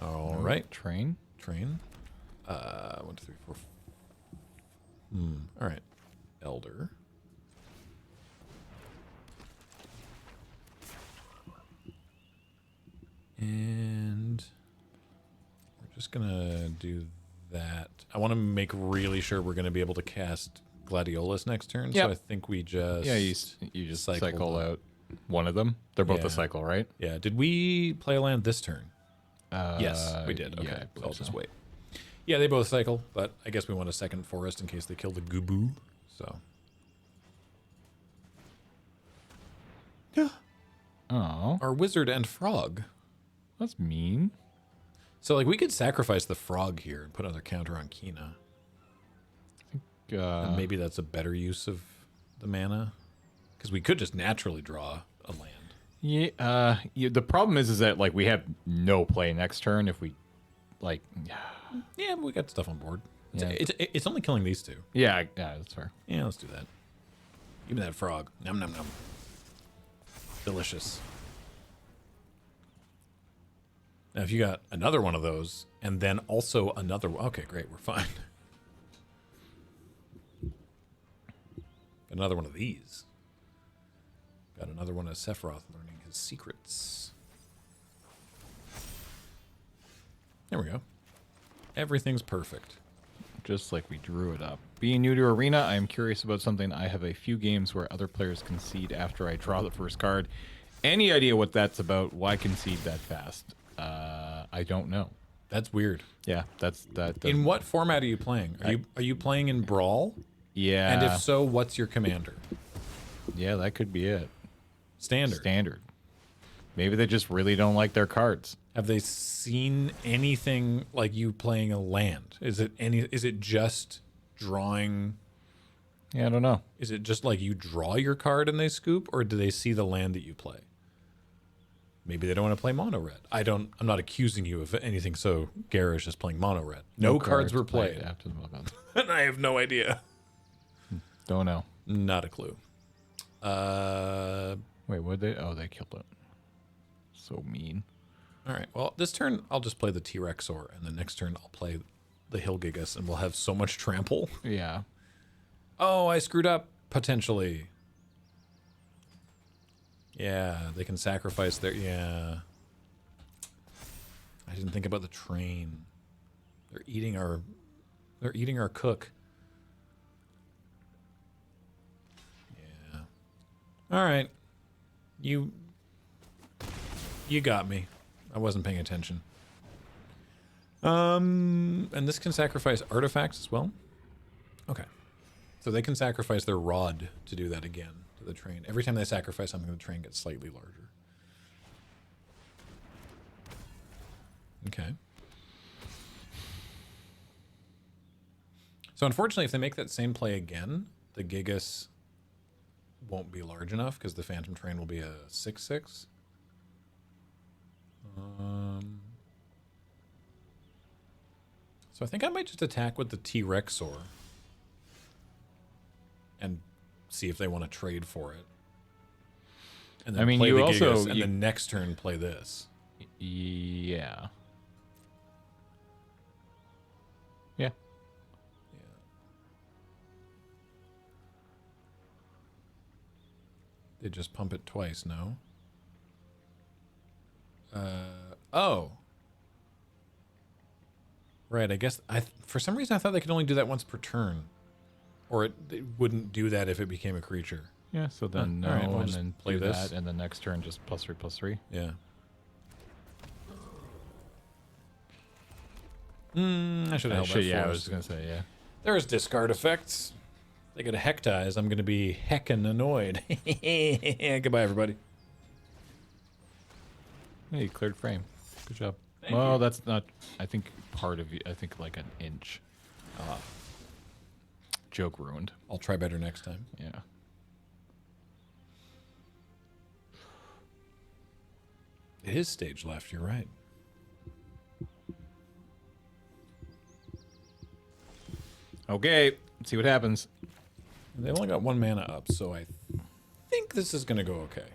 All right. Train. Train. 1, 2, 3, 4. All right. Elder. And we're just gonna do that. I want to make really sure we're gonna be able to cast Gladiolus next turn. Yep. So I think we just Yeah, you just cycle them. out one of them. They're both Yeah. a cycle, right? Yeah. Did we play a land this turn? Yes, we did. Okay, Yeah, I so believe I'll just so. wait. Yeah, they both cycle, but I guess we want a second forest in case they kill the Gubu. So Oh, our wizard and frog. that's mean. So like we could sacrifice the frog here and put another counter on Kina. And maybe that's a better use of the mana, because we could just naturally draw a land. Yeah. The problem is that like we have no play next turn if we, like. Yeah, but we got stuff on board. Yeah. It's only killing these two. Yeah, that's fair. Yeah, let's do that. Give me that frog. Nom nom nom. Delicious. Now, if you got another one of those, and then also another one. Okay, great. We're fine. Another one of these. Got another one of Sephiroth learning his secrets. There we go. Everything's perfect. Just like we drew it up. Being new to Arena, I am curious about something. I have a few games where other players concede after I draw the first card. Any idea what that's about? Why concede that fast? I don't know. That's weird. Yeah, that. In what format are you playing? Are you playing in Brawl? Yeah. And if so, what's your commander? Yeah, that could be it. Standard. Maybe they just really don't like their cards. Have they seen anything like you playing a land? Is it just drawing? Yeah, I don't know. Is it just like you draw your card and they scoop, or do they see the land that you play? Maybe they don't want to play mono red. I'm not accusing you of anything so garish as playing mono red. No cards were played. after the month. And I have no idea. Don't know. Not a clue. Wait, what they? Oh, they killed it. So mean. All right. Well, this turn I'll just play the T-Rexor, and the next turn I'll play the Hillgigas, and we'll have so much trample. Yeah. Oh, I screwed up potentially. Yeah, they can sacrifice their. Yeah. I didn't think about the train. They're eating our. They're eating our cook. Yeah. All right. You got me. I wasn't paying attention. And this can sacrifice artifacts as well. Okay. So they can sacrifice their rod to do that again to the train. Every time they sacrifice something, the train gets slightly larger. Okay. So unfortunately, if they make that same play again, the Gigas won't be large enough because the Phantom Train will be a 6/6. So I think I might just attack with the T-Rexor and see if they want to trade for it. And then play you the also Gigas, and then next turn play this. Yeah. Yeah. They just pump it twice, no? Oh. Right, I guess for some reason I thought they could only do that once per turn. Or it wouldn't do that if it became a creature. Yeah, so then all right, we'll and just then play do this. that, and the next turn just +3/+3. Yeah. I should have held that Yeah, I force. was gonna say yeah. There's discard effects. They get a hectize. I'm going to be heckin' annoyed. Goodbye, everybody. Hey, you cleared frame. Good job. Thank Well, you. that's not. I think part of you. I think like an inch. Joke ruined. I'll try better next time. Yeah. It is stage left. You're right. Okay. Let's see what happens. They only got 1 mana up, so I think this is going to go okay.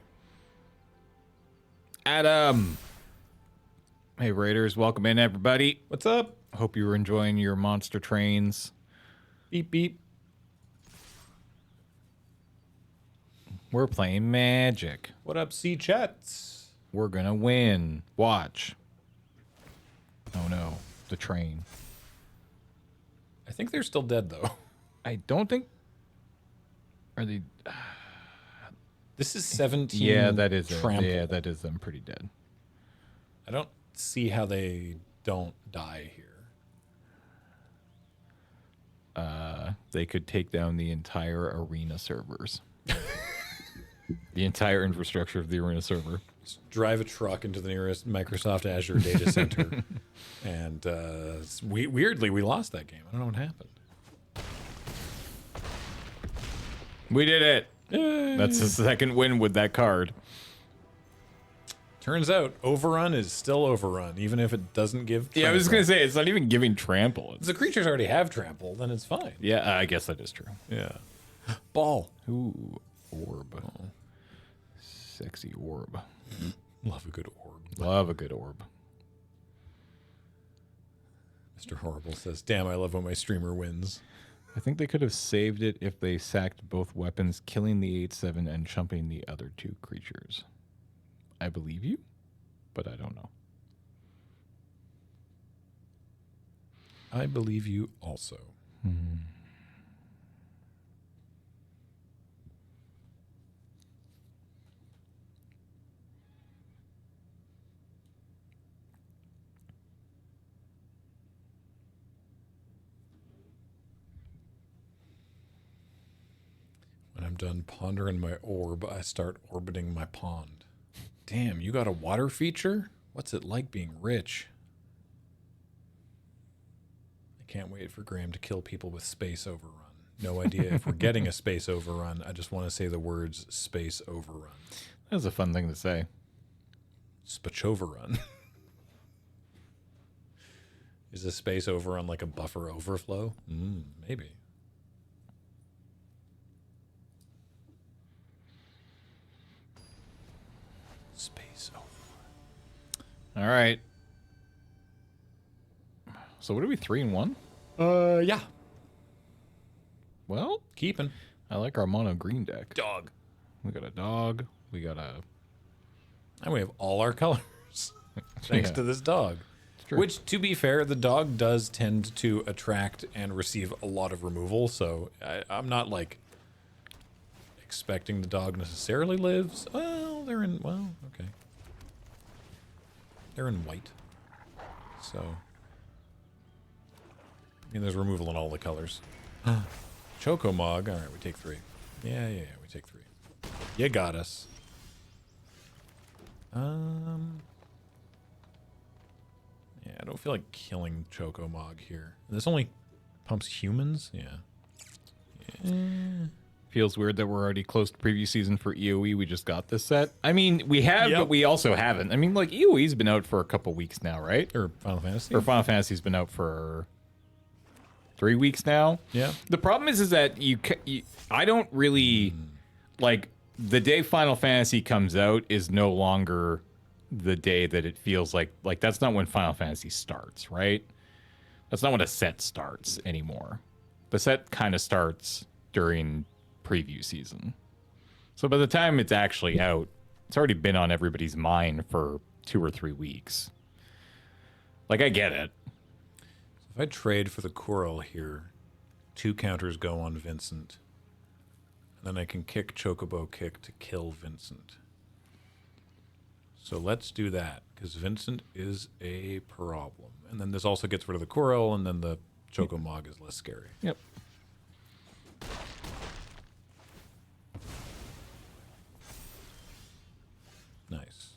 Adam. Hey, Raiders. Welcome in, everybody. What's up? Hope you were enjoying your monster trains. Beep, beep. We're playing Magic. What up, C-Chats? We're gonna win. Watch. Oh no, the train. I think they're still dead, though. I don't think. Are they? This is 17 Yeah, that is it. trample. Yeah, that is them pretty dead. I don't see how they don't die here. They could take down the entire arena servers. The entire infrastructure of the arena server. Just drive a truck into the nearest Microsoft Azure data center. And weirdly, we lost that game. I don't know what happened. We did it. Yay. That's the second win with that card. Turns out, Overrun is still Overrun, even if it doesn't give trample. Yeah, I was gonna say it's not even giving trample. If the creatures already have trample, then it's fine. Yeah, I guess that is true. Yeah. Ball. Ooh, orb. Sexy orb. Love a good orb. Love a good orb. Mr. Horrible says, damn, I love when my streamer wins. I think they could have saved it if they sacked both weapons, killing the 8/7 and chumping the other two creatures. I believe you, but I don't know. I believe you also. When I'm done pondering my orb, I start orbiting my pond. Damn, you got a water feature? What's it like being rich? I can't wait for Graham to kill people with space overrun. No idea if we're getting a space overrun. I just want to say the words space overrun. That was a fun thing to say. Spachova run. Is the space over on like a buffer overflow? Maybe. Space over. All right. So what are we, 3-1? Yeah. Well, Keeping. I like our mono green deck. Dog. We got a dog. We got a... And we have all our colors. Thanks Yeah. to this dog. true. Which, to be fair, the dog does tend to attract and receive a lot of removal, so I'm not, like, expecting the dog necessarily lives. Well, they're in... Well, okay. They're in white. So... I mean, there's removal in all the colors. Chocomog. All right, we take 3. Yeah, we take 3. You got us. Yeah, I don't feel like killing Chocomog here. This only pumps humans? Yeah. Feels weird that we're already close to preview season for EOE. We just got this set. I mean, we have, but we also haven't. I mean, like, EOE's been out for a couple weeks now, right? Or Final Fantasy? Or Final Fantasy's been out for 3 weeks now. Yeah. The problem is that I don't really like the day Final Fantasy comes out is no longer the day that it feels like that's not when Final Fantasy starts, right? That's not when a set starts anymore. The set kind of starts during preview season. So by the time it's actually out, it's already been on everybody's mind for 2 or 3 weeks. Like, I get it. If I trade for the Coral here, 2 counters go on Vincent. And then I can kick Chocobo Kick to kill Vincent. So let's do that, because Vincent is a problem. And then this also gets rid of the Coral, and then the Chocomog is less scary. Yep. Nice.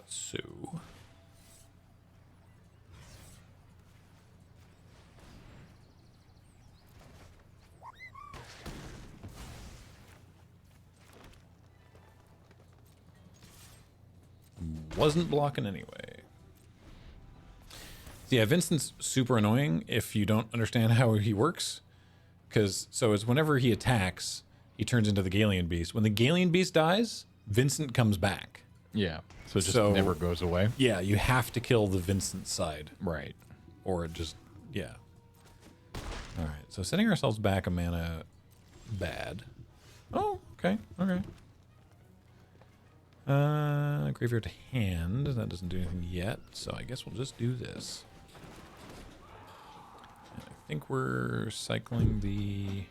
So... Wasn't blocking anyway. Yeah, Vincent's super annoying if you don't understand how he works. So it's whenever he attacks, he turns into the Galleon Beast. When the Galleon Beast dies, Vincent comes back. Yeah. So it just So- never goes away. Yeah, you have to kill the Vincent side. Right. Or it just, yeah. Alright, so setting ourselves back a mana bad. Oh, okay, okay. Graveyard to hand. That doesn't do anything yet, so I guess we'll just do this. And I think we're cycling the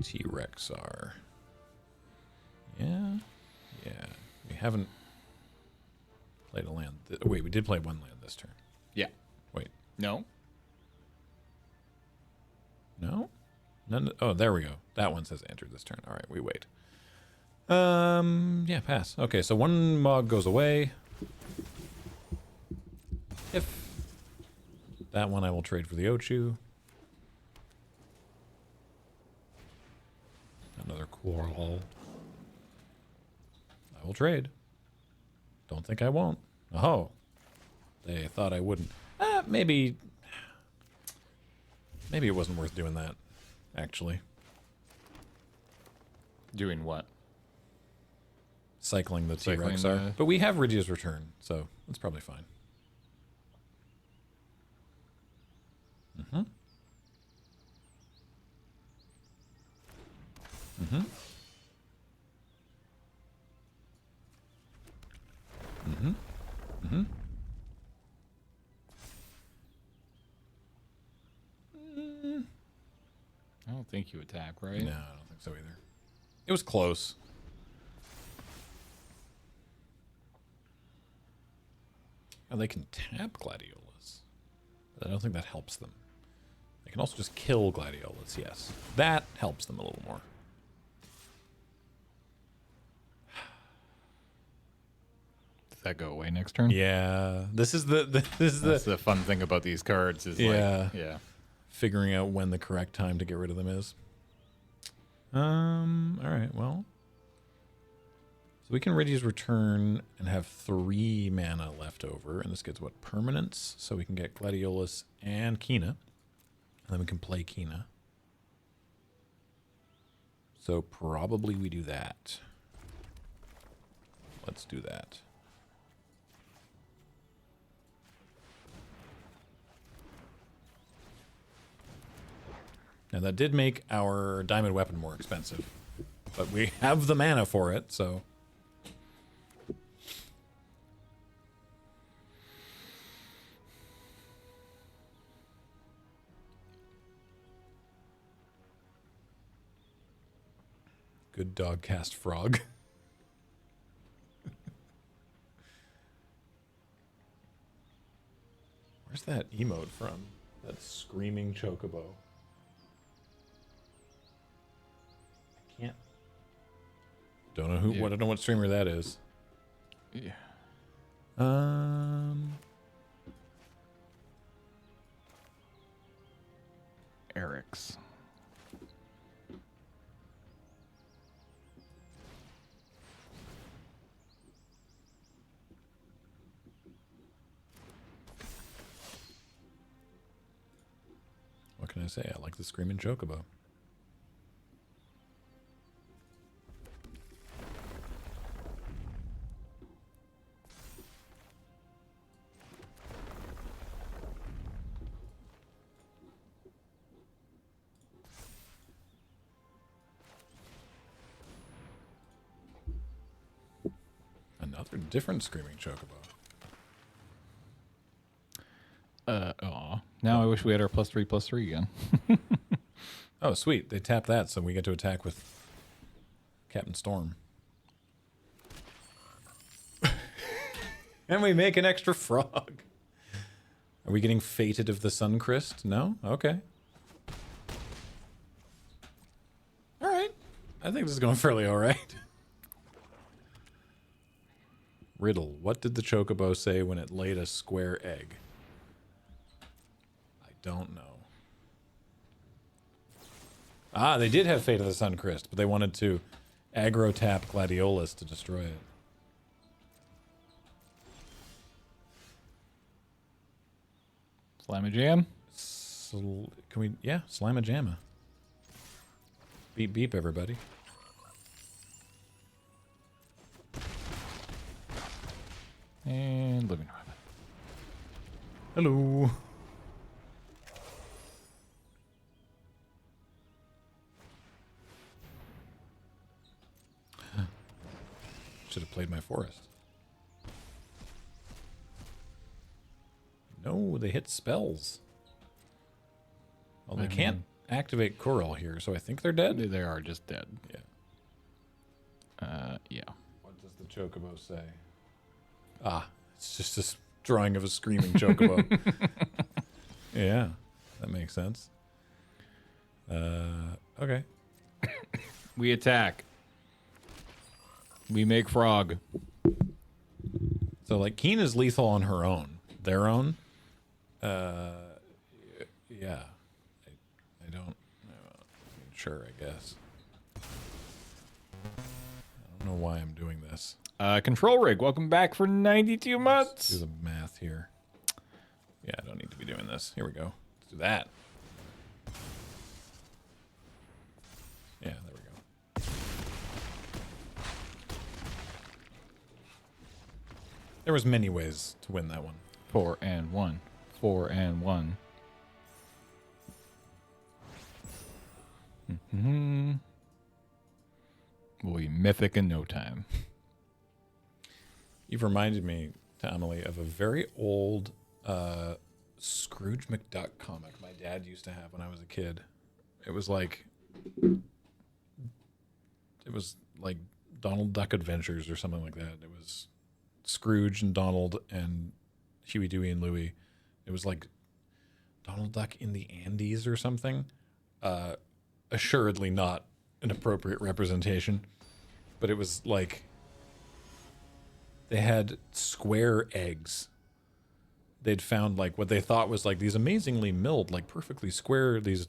T-Rexar. Yeah? Yeah. We haven't played a land. Wait, we did play 1 land this turn. Yeah. Wait. No. No? None. Oh, there we go. That one says entered this turn. All right, we wait. Yeah, pass. Okay, so 1 Mog goes away. If that one I will trade for the Ochu. Another Coral. I will trade. Don't think I won't. Oh. They thought I wouldn't. Maybe it wasn't worth doing that, actually. Doing what? Cycling the Cycling T-Rexar. the- But we have Rydia's Return, so that's probably fine. Mm-hmm. Mm-hmm. Mm-hmm. Mm-hmm. I don't think you attack, right? No, I don't think so either. It was close. Oh, they can tap Gladiolas. But I don't think that helps them. They can also just kill Gladiolas, yes. That helps them a little more. Does that go away next turn? Yeah. This is That's the fun thing about these cards is Yeah. like, yeah. figuring out when the correct time to get rid of them is. All right, well. we can Riddy's Return and have 3 mana left over. And this gets what? Permanence. So we can get Gladiolus and Kina. And then we can play Kina. So probably we do that. Let's do that. Now that did make our diamond weapon more expensive. But we have the mana for it, so... Good dog cast frog. Where's that emote from? That screaming chocobo. I can't. Don't know who. Yeah. What? I don't know what streamer that is. Yeah. Eric's. What can I say? I like the screaming chocobo. Another different screaming chocobo. Now I wish we had our +3/+3 again. Oh, sweet. They tap that, so we get to attack with Captain Storm. And we make an extra frog. Are we getting Fated of the Suncrist? No? Okay. All right. I think this is going fairly all right. Riddle. What did the chocobo say when it laid a square egg? I don't know. Ah, they did have Fate of the Suncrist, but they wanted to aggro tap Gladiolus to destroy it. Slamma-jam? Can we? Yeah, Slamma-jamma. Beep beep, everybody. And living rabbit. Hello. Should have played my forest. No, they hit spells. Well, they can't activate Coral here, so I think they're dead. They are just dead. Yeah. Yeah. What does the chocobo say? Ah, it's just a drawing of a screaming chocobo. Yeah, that makes sense. Okay. We attack. We make frog. So, like, Keena's lethal on her own. Their own. Yeah. I don't... sure, I guess. I don't know why I'm doing this. Control Rig, welcome back for 92 months. Let's do the math here. Yeah, I don't need to be doing this. Here we go. Let's do that. Yeah, there we go. There was many ways to win that one. 4 and 1. 4 and 1. We'll be mythic in no time. You've reminded me, to Emily, of a very old Scrooge McDuck comic my dad used to have when I was a kid. It was like Donald Duck Adventures or something like that. It was Scrooge and Donald and Huey, Dewey, and Louie. It was like Donald Duck in the Andes or something. Assuredly not an appropriate representation, but it was like they had square eggs. They'd found like what they thought was like these amazingly milled, like perfectly square, these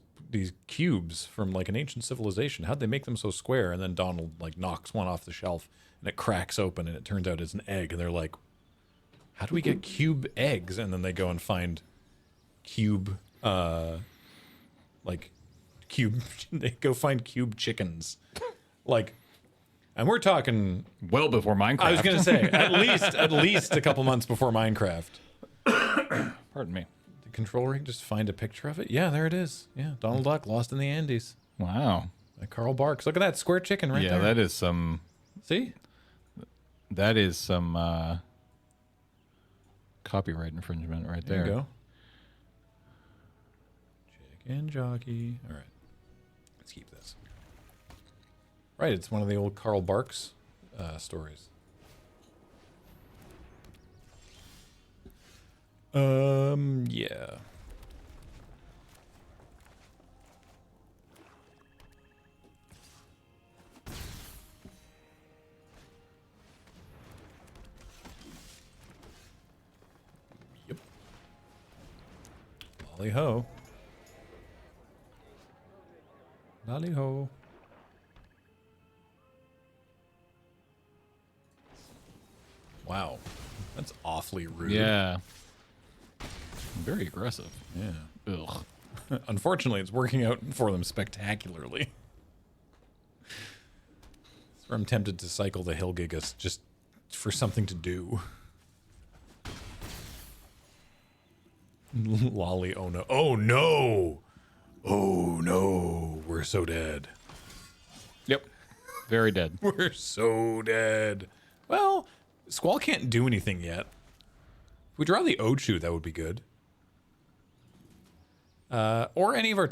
cubes from like an ancient civilization. How'd they make them so square? And then Donald like knocks one off the shelf and it cracks open, and it turns out it's an egg, and they're like, "How do we get cube eggs?" And then they go and find cube, like cube. They go find cube chickens, like, and we're talking. Well before Minecraft. I was gonna say at least a couple months before Minecraft. Pardon me. The control rig, just find a picture of it. Yeah, there it is. Yeah, Donald Duck lost in the Andes. Wow. By Carl Barks. Look at that square chicken right there. Yeah, that is some. See? That is some copyright infringement right There there. you go. Chicken jockey. All right. Let's keep this. Right, it's one of the old Carl Barks stories. Yeah. Yep. Lolly ho. Lolly ho. Wow. That's awfully rude. Yeah. Very aggressive. Yeah. Ugh. Unfortunately, it's working out for them spectacularly. So I'm tempted to cycle the Hillgigas just for something to do. Lolly, oh no. Oh no! Oh no! We're so dead. Yep. Very dead. We're so dead. Well, Squall can't do anything yet. If we draw the Ochu, that would be good. Or any of our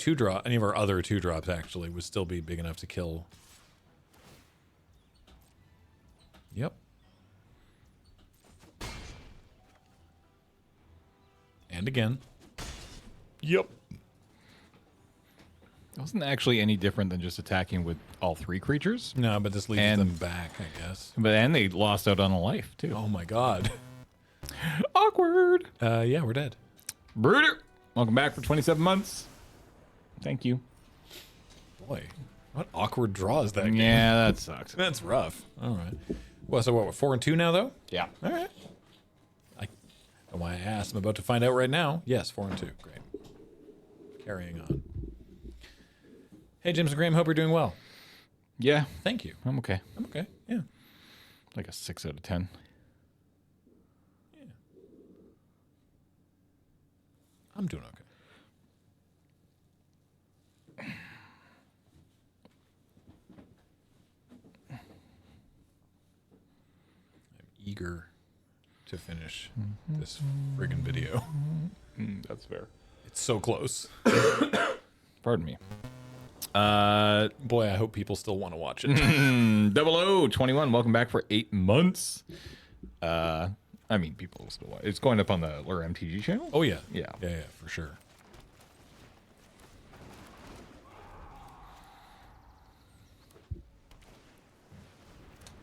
other 2-drops actually would still be big enough to kill. Yep. And again. Yep. It wasn't actually any different than just attacking with all 3 creatures. No, but this leads And- them back, I guess. But and they lost out on a life too. Oh my god. Awkward. Yeah, we're dead. Brooder. Welcome back for 27 months. Thank you. Boy, what awkward draw is that game? Yeah, that sucks. That's rough. All right. Well, so what, we're 4 and 2 now, though? Yeah. All right. I don't know why I asked. I'm about to find out right now. Yes, 4 and 2. Great. Carrying on. Hey, James and Graham. Hope you're doing well. Yeah, Thank you. I'm okay. I'm okay. Yeah. Like a 6 out of 10. Yeah. I'm doing okay. I'm eager to finish this friggin' video. That's fair. It's so close. Pardon me. Boy, I hope people still want to watch it. 0021, welcome back for 8 months. I mean, people still watch. It's going up on the LRRMTG channel? Oh, yeah. Yeah. Yeah, for sure.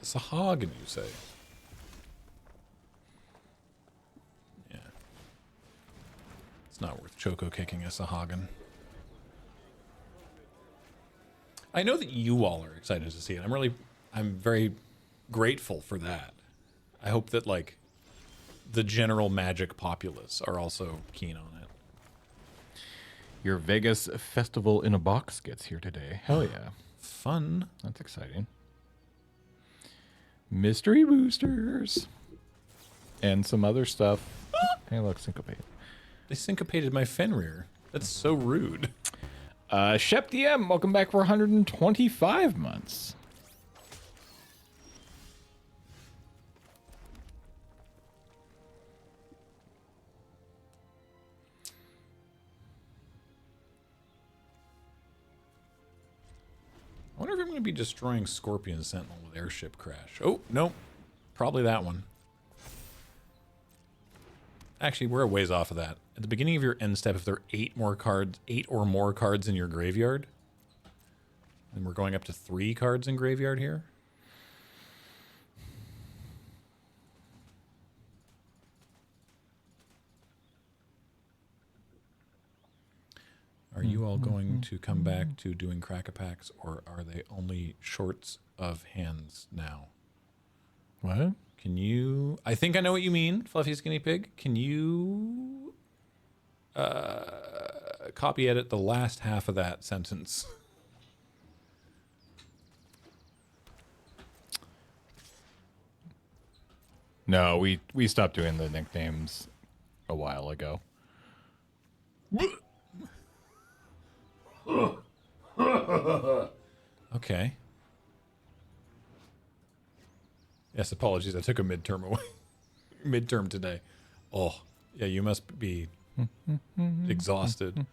It's a Hagen, you say? Yeah. It's not worth Choco kicking a Sahagin. I know that you all are excited to see it. I'm very grateful for that. I hope that, like, the general Magic populace are also keen on it. Your Vegas Festival in a Box gets here today. Hell yeah. Fun. That's exciting. Mystery boosters. And some other stuff. Hey, look, syncopate. They syncopated my Fenrir. That's so rude. Shep DM, welcome back for 125 months. I wonder if I'm going to be destroying Scorpion Sentinel with Airship Crash. Oh, no. Probably that one. Actually, we're a ways off of that. At the beginning of your end step, if there are 8 or more cards in your graveyard, and we're going up to 3 cards in graveyard here. Are you all going to come back to doing crack-a-packs, or are they only shorts of hands now? What? Can you? I think I know what you mean, Fluffy Skinny Pig. Can you copy edit the last half of that sentence? No, we stopped doing the nicknames a while ago. Okay. Yes, apologies. I took a midterm away. Midterm today. Oh, yeah, you must be exhausted.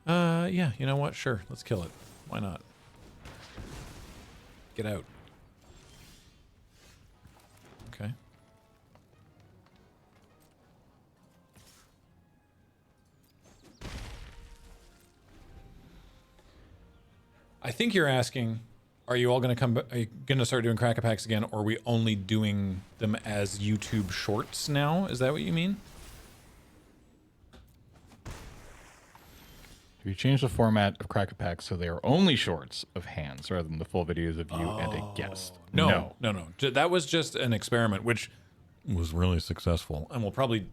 Yeah, you know what? Sure, let's kill it. Why not? Get out. Okay. I think you're asking, are you all going to come? Are you going to start doing cracker packs again, or are we only doing them as YouTube shorts now? Is that what you mean? Have you changed the format of Cracker Packs so they are only shorts of hands rather than the full videos of you and a guest? No. That was just an experiment, which was really successful, and we'll probably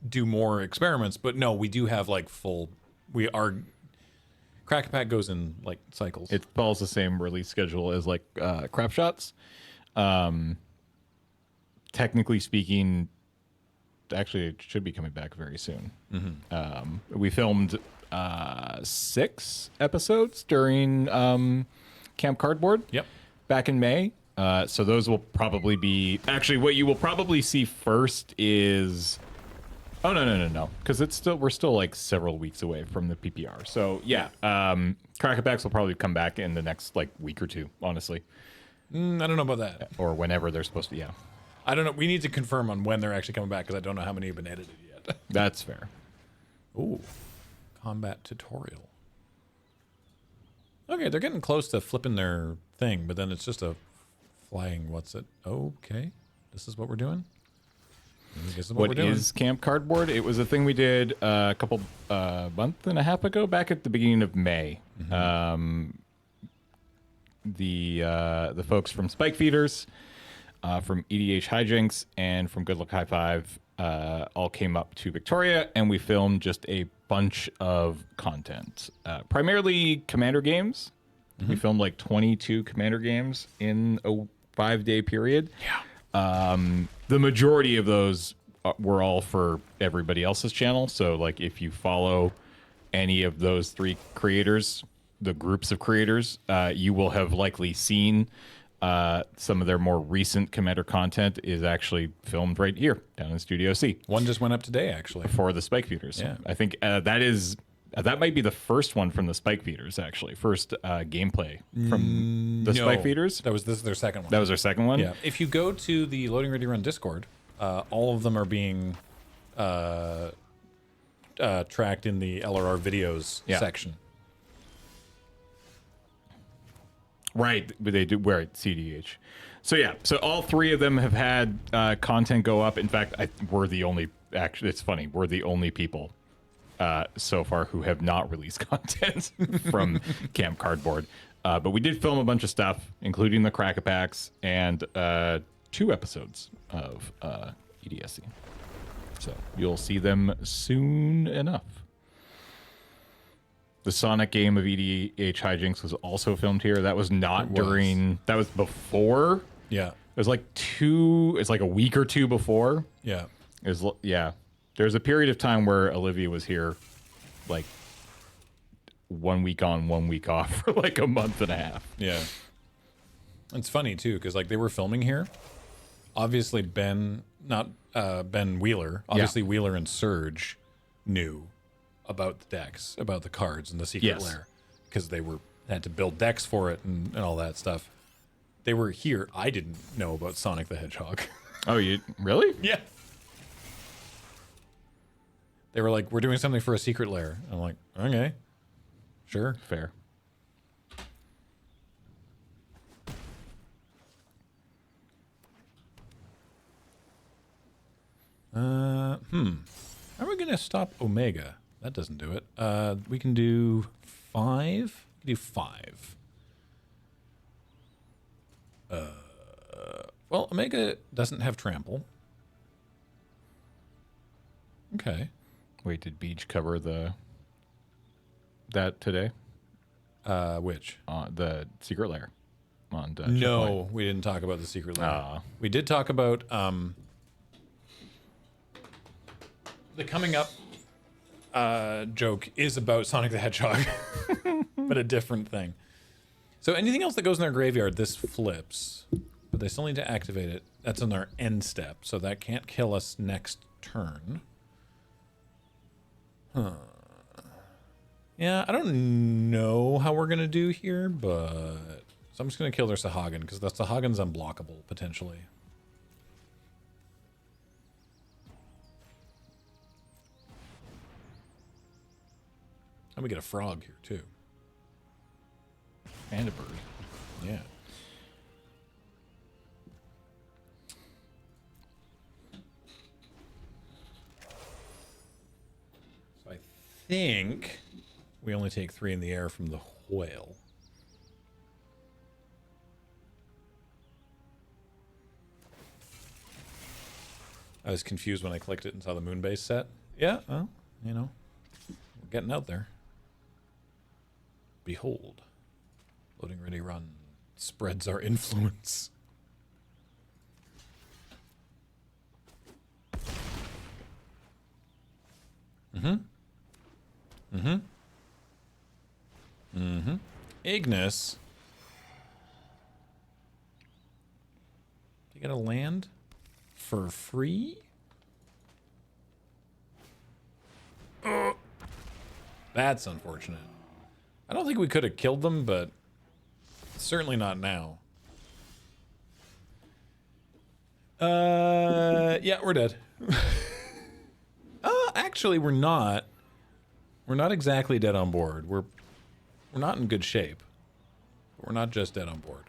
do more experiments. But no, we do have like full. We are. Cracker Pack goes in like cycles. It follows the same release schedule as like Crap Shots. Technically speaking, actually, it should be coming back very soon. We filmed 6 episodes during Camp Cardboard. Yep. Back in May. So those will probably be actually what you will probably see first is no, because we're still like several weeks away from the PPR. So yeah, Cracker Packs will probably come back in the next like week or two, honestly, I don't know about that. or whenever they're supposed to. Yeah, I don't know. We need to confirm on when they're actually coming back because I don't know how many have been edited yet. that's fair. Ooh, combat tutorial. Okay, they're getting close to flipping their thing, but then it's just a flying. What's it? Okay, this is what we're doing. This is What we're doing. is Camp Cardboard? It was a thing we did a couple month and a half ago, back at the beginning of May. The folks from Spike Feeders, from EDH Hijinks, and from Good Luck High Five all came up to Victoria, and we filmed just a bunch of content, primarily Commander games. We filmed like 22 Commander games in a 5-day period. Yeah. The majority of those were all for everybody else's channel. So, like, if you follow any of those 3 creators, the groups of creators, you will have likely seen some of their more recent Commander content is actually filmed right here down in Studio C One just went up today, actually. for the Spike Feeders. Yeah. I think that might be the first one from the Spike Feeders, actually. First gameplay from the Spike Feeders. This is their second one. That was their second one? Yeah. If you go to the Loading Ready Run Discord, all of them are being tracked in the LRR videos section. Right, but they do wear it CDH. So yeah, so all 3 of them have had content go up. In fact, we're the only. Actually, it's funny. We're the only people so far who have not released content from Camp Cardboard. But we did film a bunch of stuff, including the Cracker Packs and 2 episodes of EDSC. So you'll see them soon enough. The Sonic game of EDH Hijinks was also filmed here. That was not during. That was before. Yeah. It was like it's like a week or 2 before. Yeah. There's a period of time where Olivia was here, like 1 week on, 1 week off for like a month and a half. Yeah. It's funny too, because like they were filming here. Obviously, Ben Wheeler. Obviously, Wheeler and Surge knew about the decks, about the cards and the secret lair, because they had to build decks for it and all that stuff. They were here. I didn't know about Sonic the Hedgehog. Oh, you really? Yeah. They were like, we're doing something for a secret lair. I'm like, okay, sure. Fair. How are we going to stop Omega? That doesn't do it. We can do 5. Do 5. Well, Omega doesn't have trample. Okay. Wait, did Beach cover that today? Which? The secret lair. On No, Checkpoint. we didn't talk about the secret lair. Ah. We did talk about the coming up joke is about Sonic the Hedgehog, but a different thing. So anything else that goes in their graveyard, this flips, but they still need to activate it. That's on their end step, so that can't kill us next turn. Huh. Yeah, I don't know how we're gonna do here, but so I'm just gonna kill their Sahagin because the Sahagin's unblockable potentially. And we get a frog here too. And a bird. Yeah. So I think we only take 3 in the air from the whale. I was confused when I clicked it and saw the Moonbase set. Yeah, well, you know, we're getting out there. Behold. Loading ready run. Spreads our influence. Ignis. You gotta land for free? That's unfortunate. I don't think we could have killed them, but certainly not now. Yeah, we're dead. Actually, we're not. We're not exactly dead on board. We're not in good shape. But we're not just dead on board.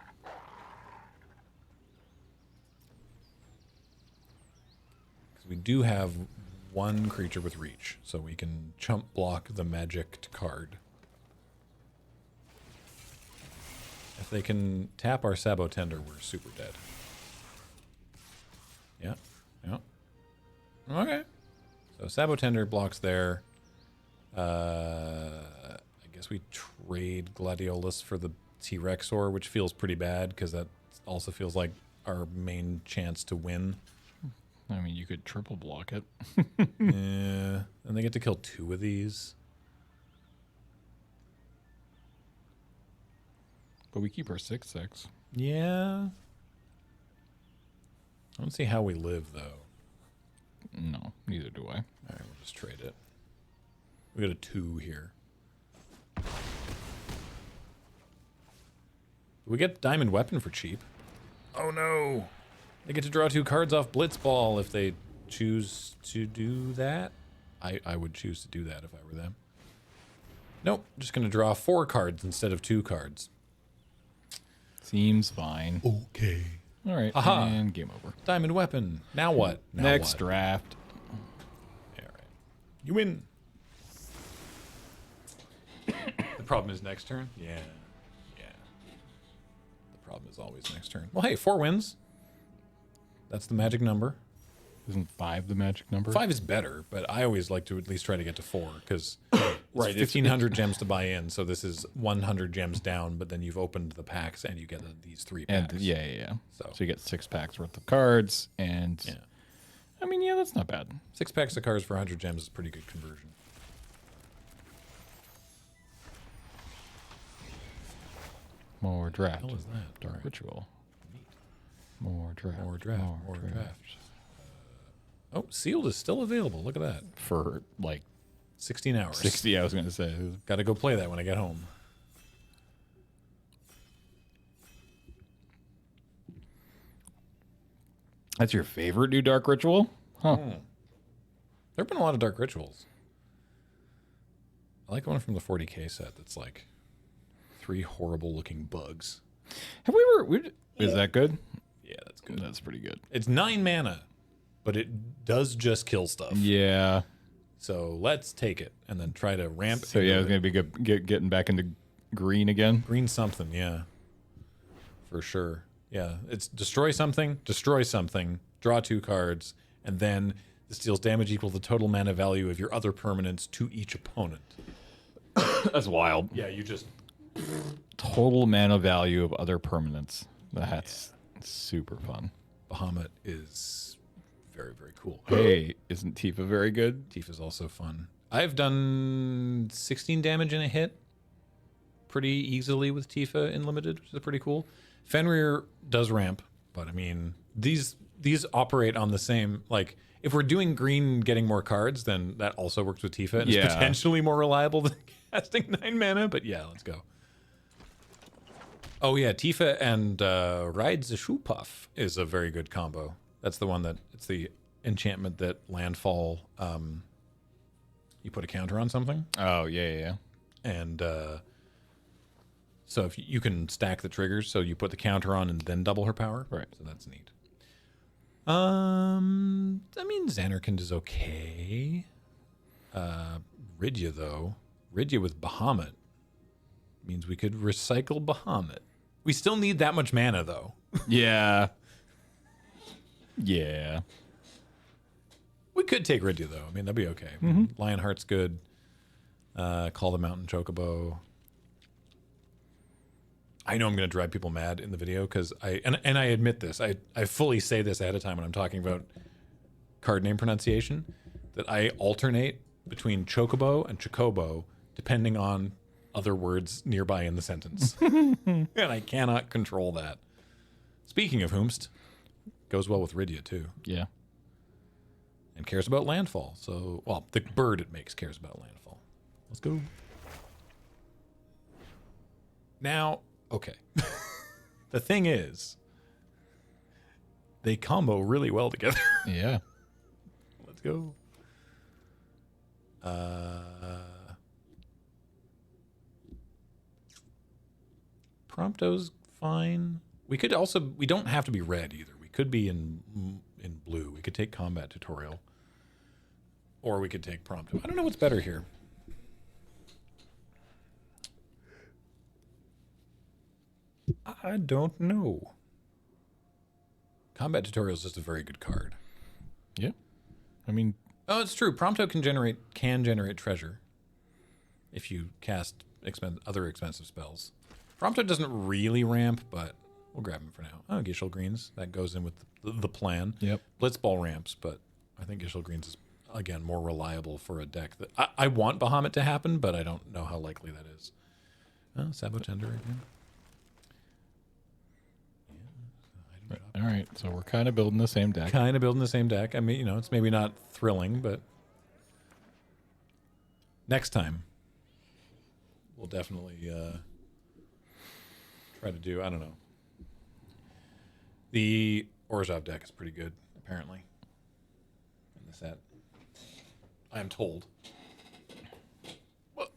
Because we do have one creature with reach, so we can chump block the magic card. If they can tap our Sabotender, we're super dead. Yeah, yeah. Okay. So Sabotender blocks there. I guess we trade Gladiolus for the T-Rexor, which feels pretty bad because that also feels like our main chance to win. I mean, you could triple block it. Yeah, and they get to kill 2 of these. But we keep our 6/6. Yeah. I don't see how we live, though. No, neither do I. All right, we'll just trade it. We got a 2 here. We get Diamond Weapon for cheap. Oh, no. They get to draw 2 cards off Blitzball if they choose to do that. I would choose to do that if I were them. Nope, just going to draw 4 cards instead of 2 cards. Seems fine. Okay. All right, Aha. and game over. Diamond Weapon. Now what? Now Next what? draft. All right. You win. The problem is next turn? Yeah. Yeah. The problem is always next turn. Well, hey, 4 wins. That's the magic number. Isn't 5 the magic number? 5 is better, but I always like to at least try to get to 4 because Right, it's 1,500 gems to buy in. So this is 100 gems down, but then you've opened the packs and you get these 3 packs. And yeah. So- So you get 6 packs worth of cards, and Yeah. I mean, yeah, that's not bad. 6 packs of cards for 100 gems is pretty good conversion. More draft. What the hell is that? Dark All right. Ritual. More draft. More draft. More draft. Oh, sealed is still available. Look at that. For like 16 hours. 60, I was going to say. Got to go play that when I get home. That's your favorite new Dark Ritual? Huh. There have been a lot of Dark Rituals. I like one from the 40k set that's like 3 horrible looking bugs. Have we ever... Is that good? Yeah, that's good. That's pretty good. It's 9 mana, but it does just kill stuff. Yeah. So let's take it and then try to ramp. So yeah, it's going to be good getting back into green again. Green something, yeah. For sure. Yeah, it's destroy something, draw 2 cards, and then this deals damage equal to the total mana value of your other permanents to each opponent. That's wild. Yeah, you just Total mana value of other permanents. That's super fun. Bahamut is very, very cool. Hey, isn't Tifa very good? Tifa's also fun. I've done 16 damage in a hit pretty easily with Tifa in limited, which is pretty cool. Fenrir does ramp, but I mean, these operate on the same, like, if we're doing green getting more cards, then that also works with Tifa and is potentially more reliable than casting 9 mana, but yeah, let's go. Oh yeah, Tifa and Ride the Shoe Puff is a very good combo. That's the one that, it's the enchantment that landfall, you put a counter on something. Oh, yeah. And so if you can stack the triggers, so you put the counter on and then double her power. Right. So that's neat. I mean, Xanarkand is okay. Ridya, though. Ridya with Bahamut means we could recycle Bahamut. We still need that much mana, though. Yeah. Yeah. We could take Ridya, though. I mean, that'd be okay. Lionheart's good. Call the Mountain Chocobo. I know I'm going to drive people mad in the video because I admit this. I fully say this ahead of time when I'm talking about card name pronunciation, that I alternate between Chocobo and Chocobo depending on other words nearby in the sentence. And I cannot control that. Speaking of whomst, goes well with Ridya too. Yeah. And cares about landfall. So, well, the bird it makes cares about landfall. Let's go. Now, okay. The thing is, they combo really well together. Yeah. Let's go. Prompto's fine. We could also, we don't have to be red either. We could be in blue. We could take combat tutorial. Or we could take Prompto. I don't know what's better here. I don't know. Combat tutorial is just a very good card. Yeah. I mean, oh, it's true. Prompto can generate treasure if you cast other expensive spells. Prompto doesn't really ramp, but we'll grab him for now. Oh, Gishel Greens. That goes in with the plan. Yep. Blitzball ramps, but I think Gishel Greens is, again, more reliable for a deck that I want Bahamut to happen, but I don't know how likely that is. Oh, Sabotender again. all right. So we're kind of building the same deck. Kind of building the same deck. I mean, you know, it's maybe not thrilling, but next time we'll definitely try to do, I don't know. The Orzhov deck is pretty good, apparently, in the set. I am told. What?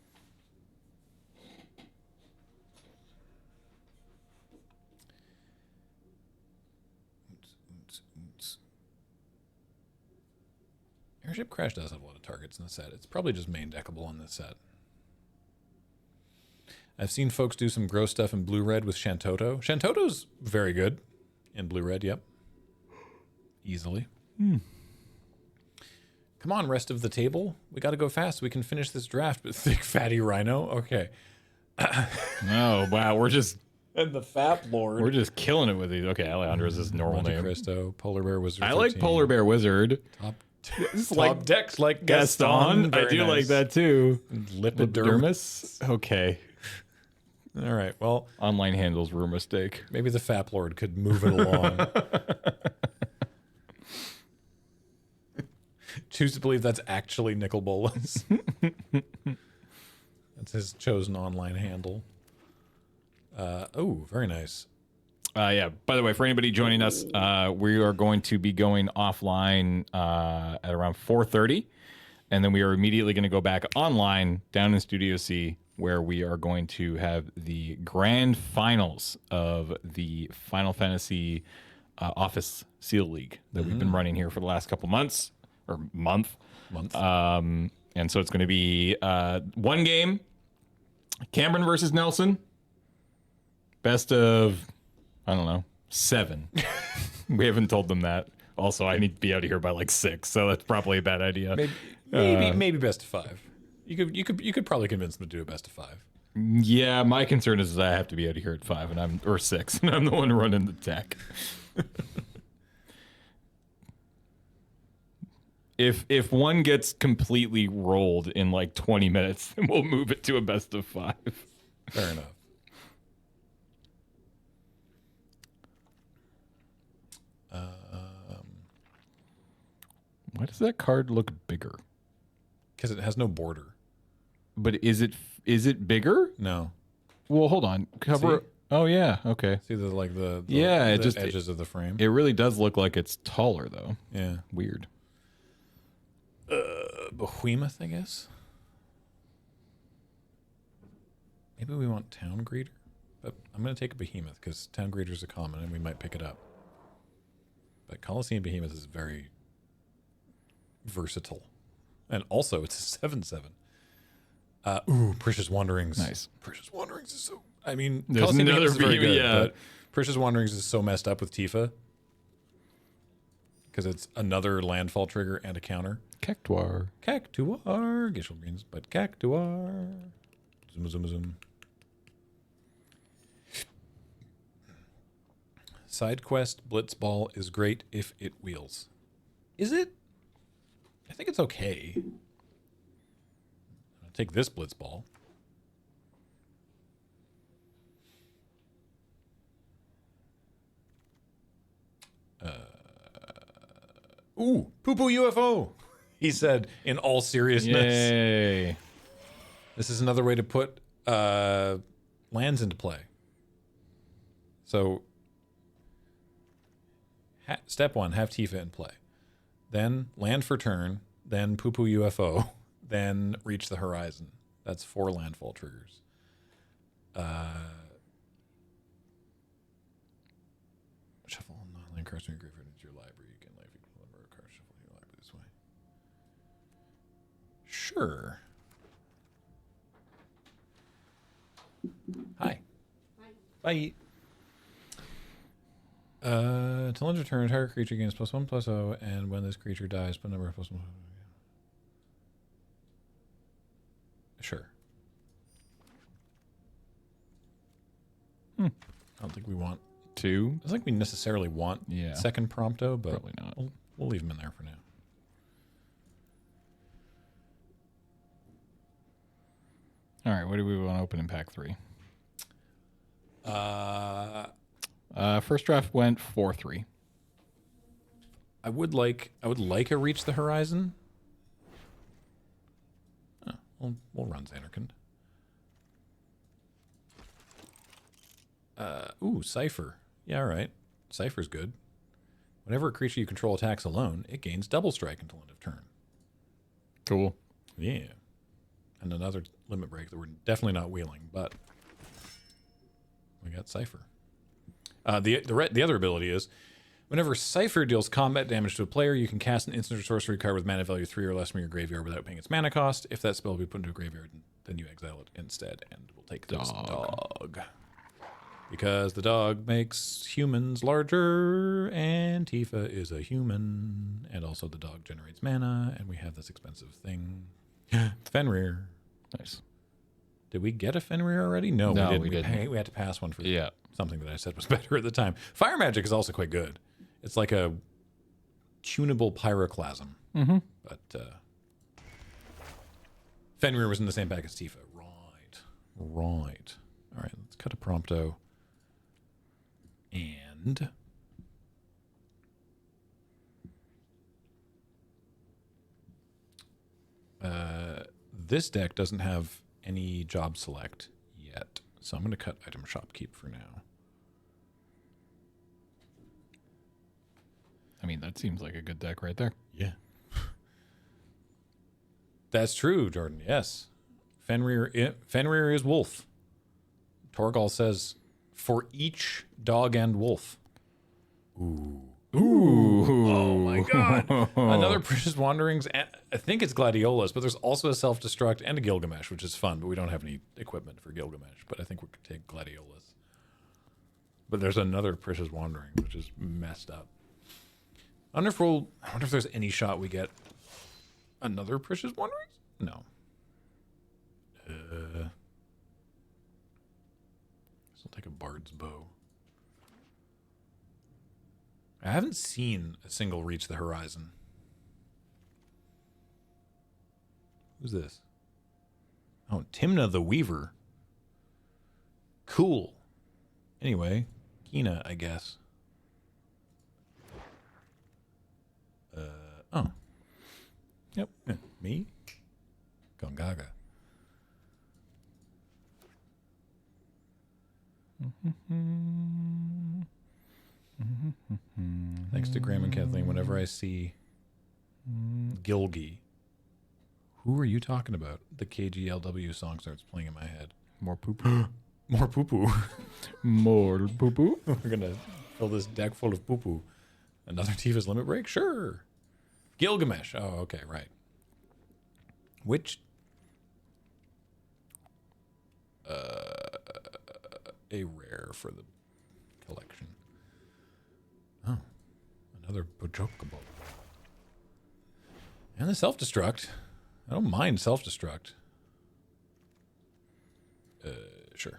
Airship Crash does have a lot of targets in the set. It's probably just main deckable on this set. I've seen folks do some gross stuff in blue-red with Shantoto. Shantoto's very good in blue-red, yep. Easily. Come on, rest of the table. We got to go fast. We can finish this draft. But thick, fatty rhino. Okay. Oh, wow. We're just... And the Fat Lord. We're just killing it with these. Okay, Alejandro's his normal Monte name. Cristo, Polar Bear Wizard. I like 13. Polar Bear Wizard. Top like decks like Gaston. Very I do nice. like that too. Lipidermis. Okay. All right. Well, Online handles were a mistake. maybe the Fap Lord could move it along. Choose to believe that's actually Nicol Bolas. That's his chosen online handle. Oh, very nice. Yeah. By the way, for anybody joining us, we are going to be going offline at around 4:30, and then we are immediately going to go back online down in Studio C, where we are going to have the grand finals of the Final Fantasy Office Seal League that we've been running here for the last couple months or month. And so it's going to be one game, Cameron versus Nelson. Best of, I don't know, 7. We haven't told them that. Also, I need to be out of here by like 6, so that's probably a bad idea. Maybe best of 5. You could probably convince them to do a best of 5. Yeah, my concern is that I have to be out of here at 5 or 6, and I'm the one running the tech. If one gets completely rolled in like 20 minutes, then we'll move it to a best of 5. Fair enough. Why does that card look bigger? Because it has no border. But is it bigger? No. Well, hold on. Cover. See? Oh yeah. Okay. See the Yeah, it the just- edges of the frame. It really does look like it's taller though. Yeah. Weird. Behemoth, I guess. Maybe we want Town Greeter, but I'm going to take a Behemoth because Town Greeter is a common and we might pick it up. But Coliseum Behemoth is very versatile, and also it's a 7/7. Precious Wanderings. Nice. Precious Wanderings is so. I mean, There's Coliseum another Behemoth is very Behemoth, good, yeah. but Precious Wanderings is so messed up with Tifa because it's another landfall trigger and a counter. Cactuar. Cactuar. Gishel Greens, but Cactuar. Zoom, zoom, zoom. Side quest Blitzball is great if it wheels. Is it? I think it's okay. I'll take this Blitzball. Ooh, poo-poo UFO. He said in all seriousness. Yay. This is another way to put lands into play. So, step 1, have Tifa in play. Then land for turn, then poo-poo UFO, then reach the horizon. That's 4 landfall triggers. Shuffle non-land cards from your graveyard into your library. You can life equal number of cards shuffle your library this way. Sure. Hi. Bye. Till end of turn, target creature gains +1/+0, and when this creature dies, put number of +1. Sure. I don't think we want. 2. I don't think we necessarily want Yeah. second Prompto, but Probably not. we'll leave them in there for now. All right. What do we want to open in pack 3? First draft went 4-3. I would like a Reach the Horizon. Oh, we'll run Xanarkand. Cypher. Yeah, all right. Cypher's good. Whenever a creature you control attacks alone, it gains double strike until end of turn. Cool. Yeah. And another limit break that we're definitely not wheeling, but we got Cypher. The other ability is whenever Cypher deals combat damage to a player, you can cast an instant or sorcery card with mana value 3 or less from your graveyard without paying its mana cost. If that spell will be put into a graveyard, then you exile it instead, and we'll take this dog. Because the dog makes humans larger, and Tifa is a human, and also the dog generates mana, and we have this expensive thing. Fenrir. Nice. Did we get a Fenrir already? No, No, we we didn't. We had to pass one for Yeah. something that I said was better at the time. Fire magic is also quite good. It's like a tunable pyroclasm. Mm-hmm. But Fenrir was in the same pack as Tifa. Right. All right, let's cut a Prompto. And this deck doesn't have any job select yet, so I'm going to cut item shopkeep for now. I mean, that seems like a good deck right there. Yeah. That's true, Jordan. Yes. Fenrir is wolf. Torgal says, for each dog and wolf. Ooh. Oh my god. Another Precious Wanderings. I think it's Gladiolus, but there's also a Self-Destruct and a Gilgamesh, which is fun, but we don't have any equipment for Gilgamesh. But I think we could take Gladiolus. But there's another Precious Wandering, which is messed up. I wonder if there's any shot we get another Precious Wandering? No. This will take a Bard's Bow. I haven't seen a single reach the horizon. Who's this? Oh, Timna the Weaver. Cool. Anyway, Kina, I guess. Oh. Yep. Me? Gongaga. Thanks to Graham and Kathleen, whenever I see Gilgi, who are you talking about? The KGLW song starts playing in my head. More poo-poo. More poo-poo. More poo-poo. We're going to fill this deck full of poo-poo. Another Tifa's Limit Break? Sure. Gilgamesh. Oh, okay, right. Which... a rare for the collection. Oh, another Pochocobo. And the self-destruct. I don't mind self-destruct. Sure.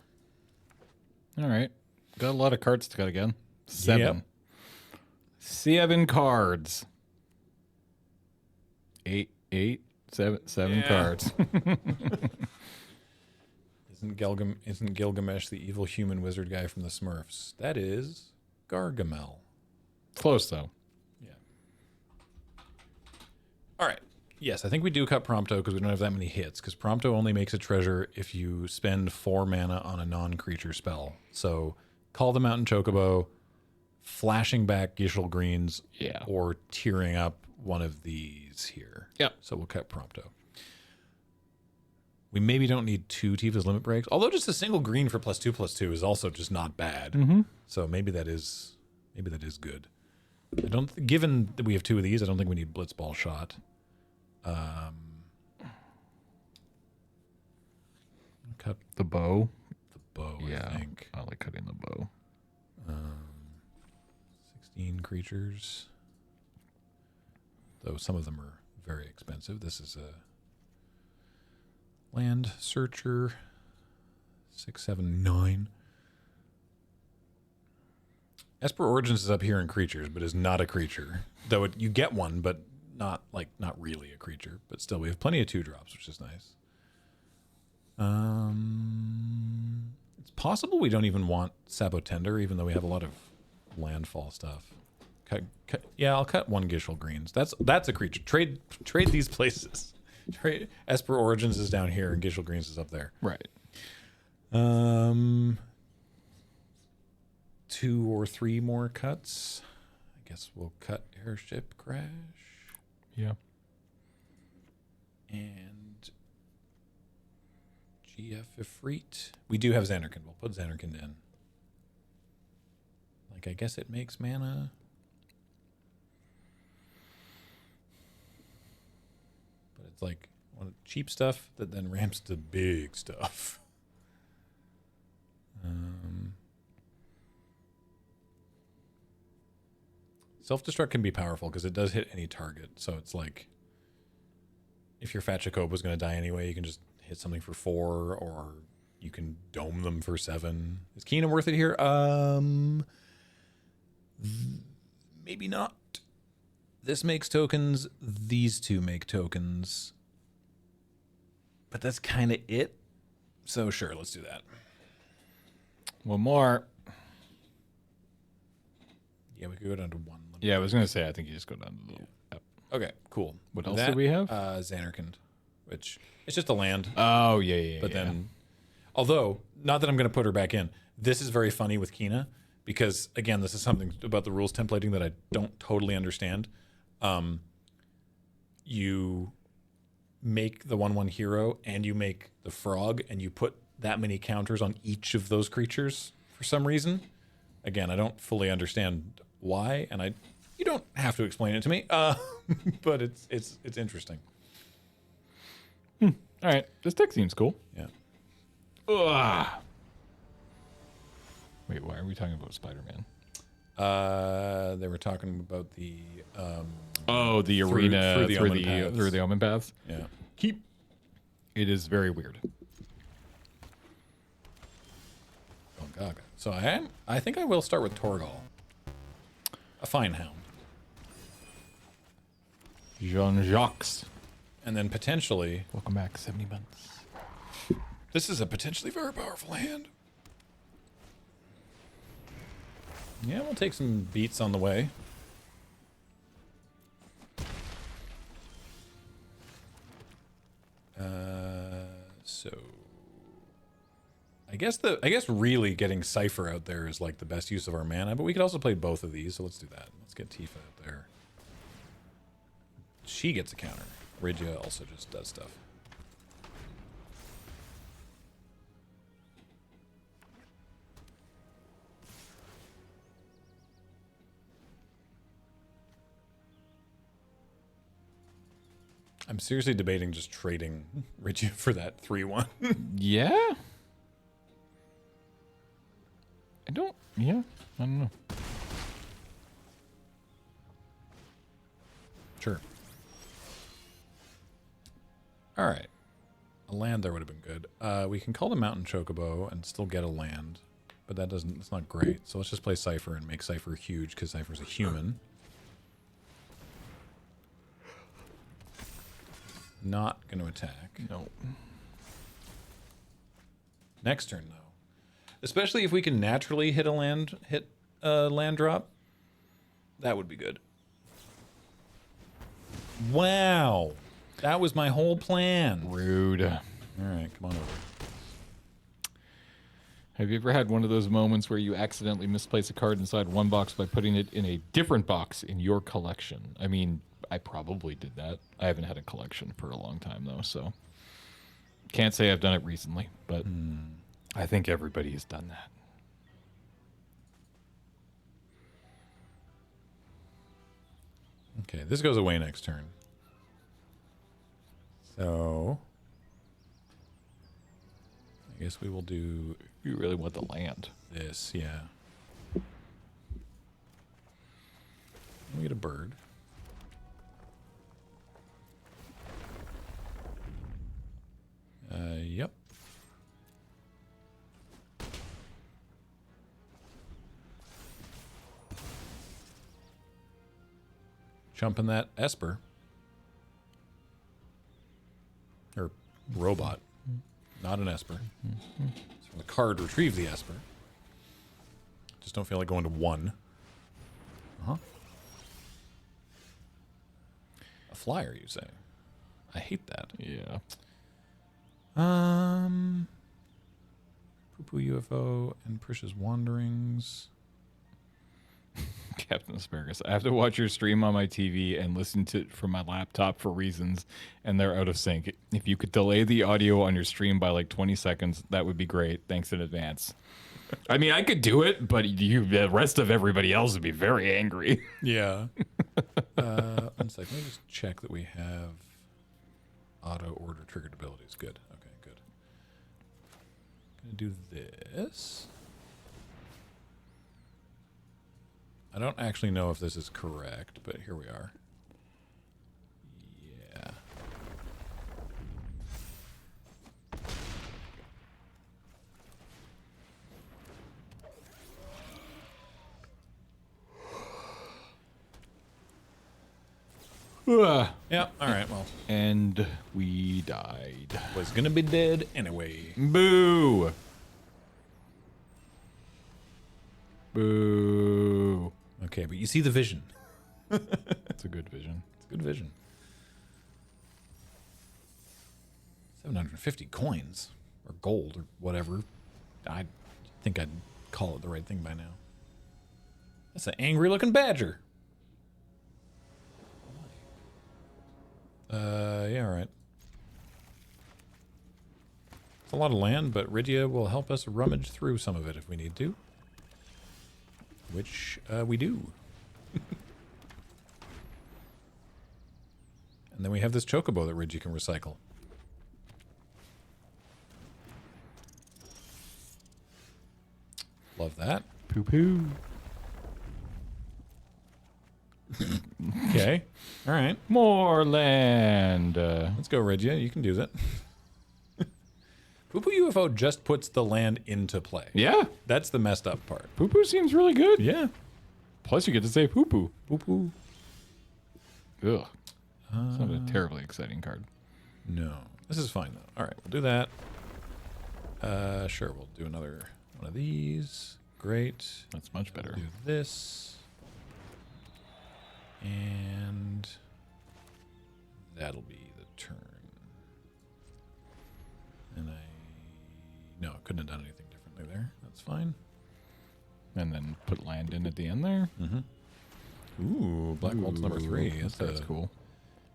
All right. Got a lot of cards to cut again. 7. Yep. 7 cards. 8, 7 Yeah. cards. Isn't Gilgamesh the evil human wizard guy from the Smurfs? That is Gargamel. Close, though. Yeah. All right. Yes, I think we do cut Prompto because we don't have that many hits. Because Prompto only makes a treasure if you spend 4 mana on a non-creature spell. So Call the Mountain Chocobo, flashing back Gishel Greens, Yeah. or tearing up one of these here. Yep. So we'll cut Prompto. We maybe don't need 2 Tifa's Limit Breaks, although just a single green for +2/+2 is also just not bad. Mm-hmm. So maybe that is good. I don't. Given that we have 2 of these, I don't think we need Blitzball Shot. Cut The bow. the bow. Yeah. I think I like cutting the bow. 16 creatures. Though some of them are very expensive. This is a Land Searcher. 6, 7, 9. Esper Origins is up here in creatures, but is not a creature. Though you get one, but not really a creature. But still, we have plenty of 2-drops, which is nice. It's possible we don't even want Sabotender, even though we have a lot of landfall stuff. Yeah, I'll cut 1 Gishel Greens. That's a creature. Trade these places. Esper Origins is down here, and Gishel Greens is up there. Right. 2 or 3 more cuts. I guess we'll cut Airship Crash. Yeah. And GF Ifrit. We do have Xanarkand. We'll put Xanarkand in. Like, I guess it makes mana. But it's like one cheap stuff that then ramps to big stuff. Self-destruct can be powerful because it does hit any target. So it's like, if your Fat Jacob was going to die anyway, you can just hit something for 4, or you can dome them for 7. Is Keenan worth it here? Maybe not. This makes tokens. These 2 make tokens. But that's kind of it. So sure, let's do that. One more. Yeah, we could go down to 1. Yeah, I was going to say, I think you just go down to the... Yep. Okay, cool. What else do we have? Xanarkand, which it's just a land. Oh, yeah. But then, although, not that I'm going to put her back in, this is very funny with Kina because, again, this is something about the rules templating that I don't totally understand. You make the 1/1 hero and you make the frog and you put that many counters on each of those creatures for some reason. Again, I don't fully understand why, and you don't have to explain it to me, but it's interesting. All right. This deck seems cool. Yeah. Ugh. Wait, why are we talking about Spider-Man? They were talking about the Oh, the arena through the Omen paths. through the Omen paths. Yeah. It is very weird. Oh God. So I think I will start with Torgal. A fine hound. Jean-Jacques. And then potentially, Welcome back, 70 months. this is a potentially very powerful hand. Yeah, we'll take some beats on the way. So I guess really getting Cypher out there is like the best use of our mana, but we could also play both of these, so let's do that. Let's get Tifa out there. She gets a counter. Rydia also just does stuff. I'm seriously debating just trading Rydia for that 3-1. Yeah? I don't know. Sure. All right. A land there would have been good. We can call the Mountain Chocobo and still get a land, but it's not great. So let's just play Cypher and make Cypher huge because Cypher's a human. Not going to attack. No. Next turn, though. Especially if we can naturally hit a land drop. That would be good. Wow. That was my whole plan. Rude. All right, come on over. Have you ever had one of those moments where you accidentally misplace a card inside one box by putting it in a different box in your collection? I mean, I probably did that. I haven't had a collection for a long time, though, so can't say I've done it recently, but I think everybody has done that. Okay, this goes away next turn. So I guess we will do You really want the land. this, yeah. We get a bird. Yep. Jumping that Esper. Or robot. Not an Esper. So from the card, retrieve the Esper. Just don't feel like going to 1. Uh-huh. A flyer, you say? I hate that. Yeah. Poo-poo UFO and Prisha's Wanderings. Captain Asparagus. I have to watch your stream on my TV and listen to it from my laptop for reasons, and they're out of sync. If you could delay the audio on your stream by like 20 seconds, that would be great. Thanks in advance. I mean, I could do it, but the rest of everybody else would be very angry. Yeah. 1 second. Let me just check that we have auto order triggered abilities. Good. Okay, good. Gonna do this. I don't actually know if this is correct, but here we are. Yeah. Yeah, all right, well. And we died. Was gonna be dead anyway. Boo! Boo! Okay, but you see the vision. It's a good vision. It's a good vision. 750 coins. Or gold, or whatever. I think I'd call it the right thing by now. That's an angry-looking badger. Yeah, all right. It's a lot of land, but Rydia will help us rummage through some of it if we need to. Which, we do. And then we have this chocobo that Rydia can recycle. Love that. Poo poo. Okay. All right. More land. Let's go, Regia. You can do that. Poo Poo UFO just puts the land into play. Yeah. That's the messed up part. Poo poo seems really good. Yeah. Plus, you get to say poo poo. Poo Poo. Ugh. It's not a terribly exciting card. No. This is fine, though. All right. We'll do that. Sure. We'll do another one of these. Great. That's much better. Do this. And that'll be the turn. And no, I couldn't have done anything differently there. That's fine. And then put land in at the end there. Ooh, Black Waltz number 3. That's cool.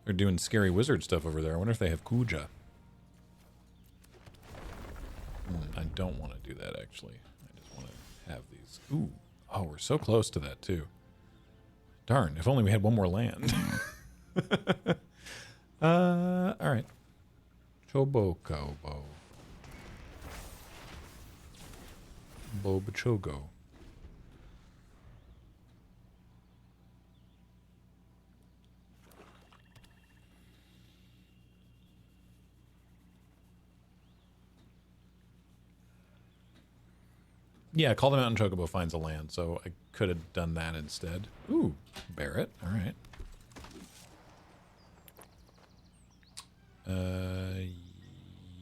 They're doing scary wizard stuff over there. I wonder if they have Kuja. I don't want to do that, actually. I just want to have these. Ooh. Oh, we're so close to that, too. Darn, if only we had one more land. All right. Chobokobo. Bobachogo. Yeah, Call the Mountain Chocobo finds a land, so I could have done that instead. Ooh, Barrett. All right.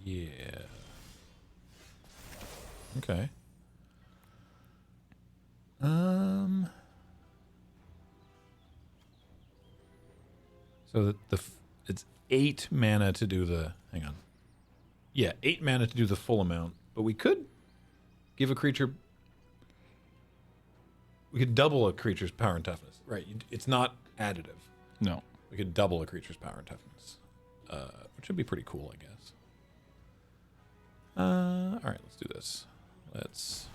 Yeah. Okay. So it's 8 mana to do the. Hang on. Yeah, 8 mana to do the full amount, but we could give a creature. We could double a creature's power and toughness. Right. It's not additive. No. We could double a creature's power and toughness, which would be pretty cool, I guess. All right, let's do this. Let's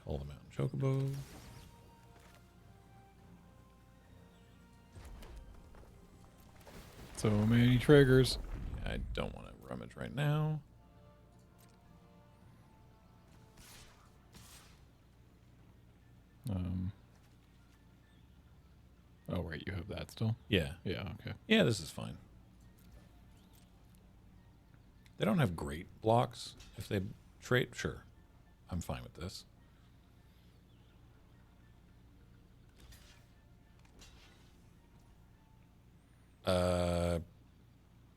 call the Mountain Chocobo. So many triggers. I don't want to rummage right now. Oh, right, you have that still? Yeah. Yeah, okay. Yeah, this is fine. They don't have great blocks. If they trade, sure. I'm fine with this.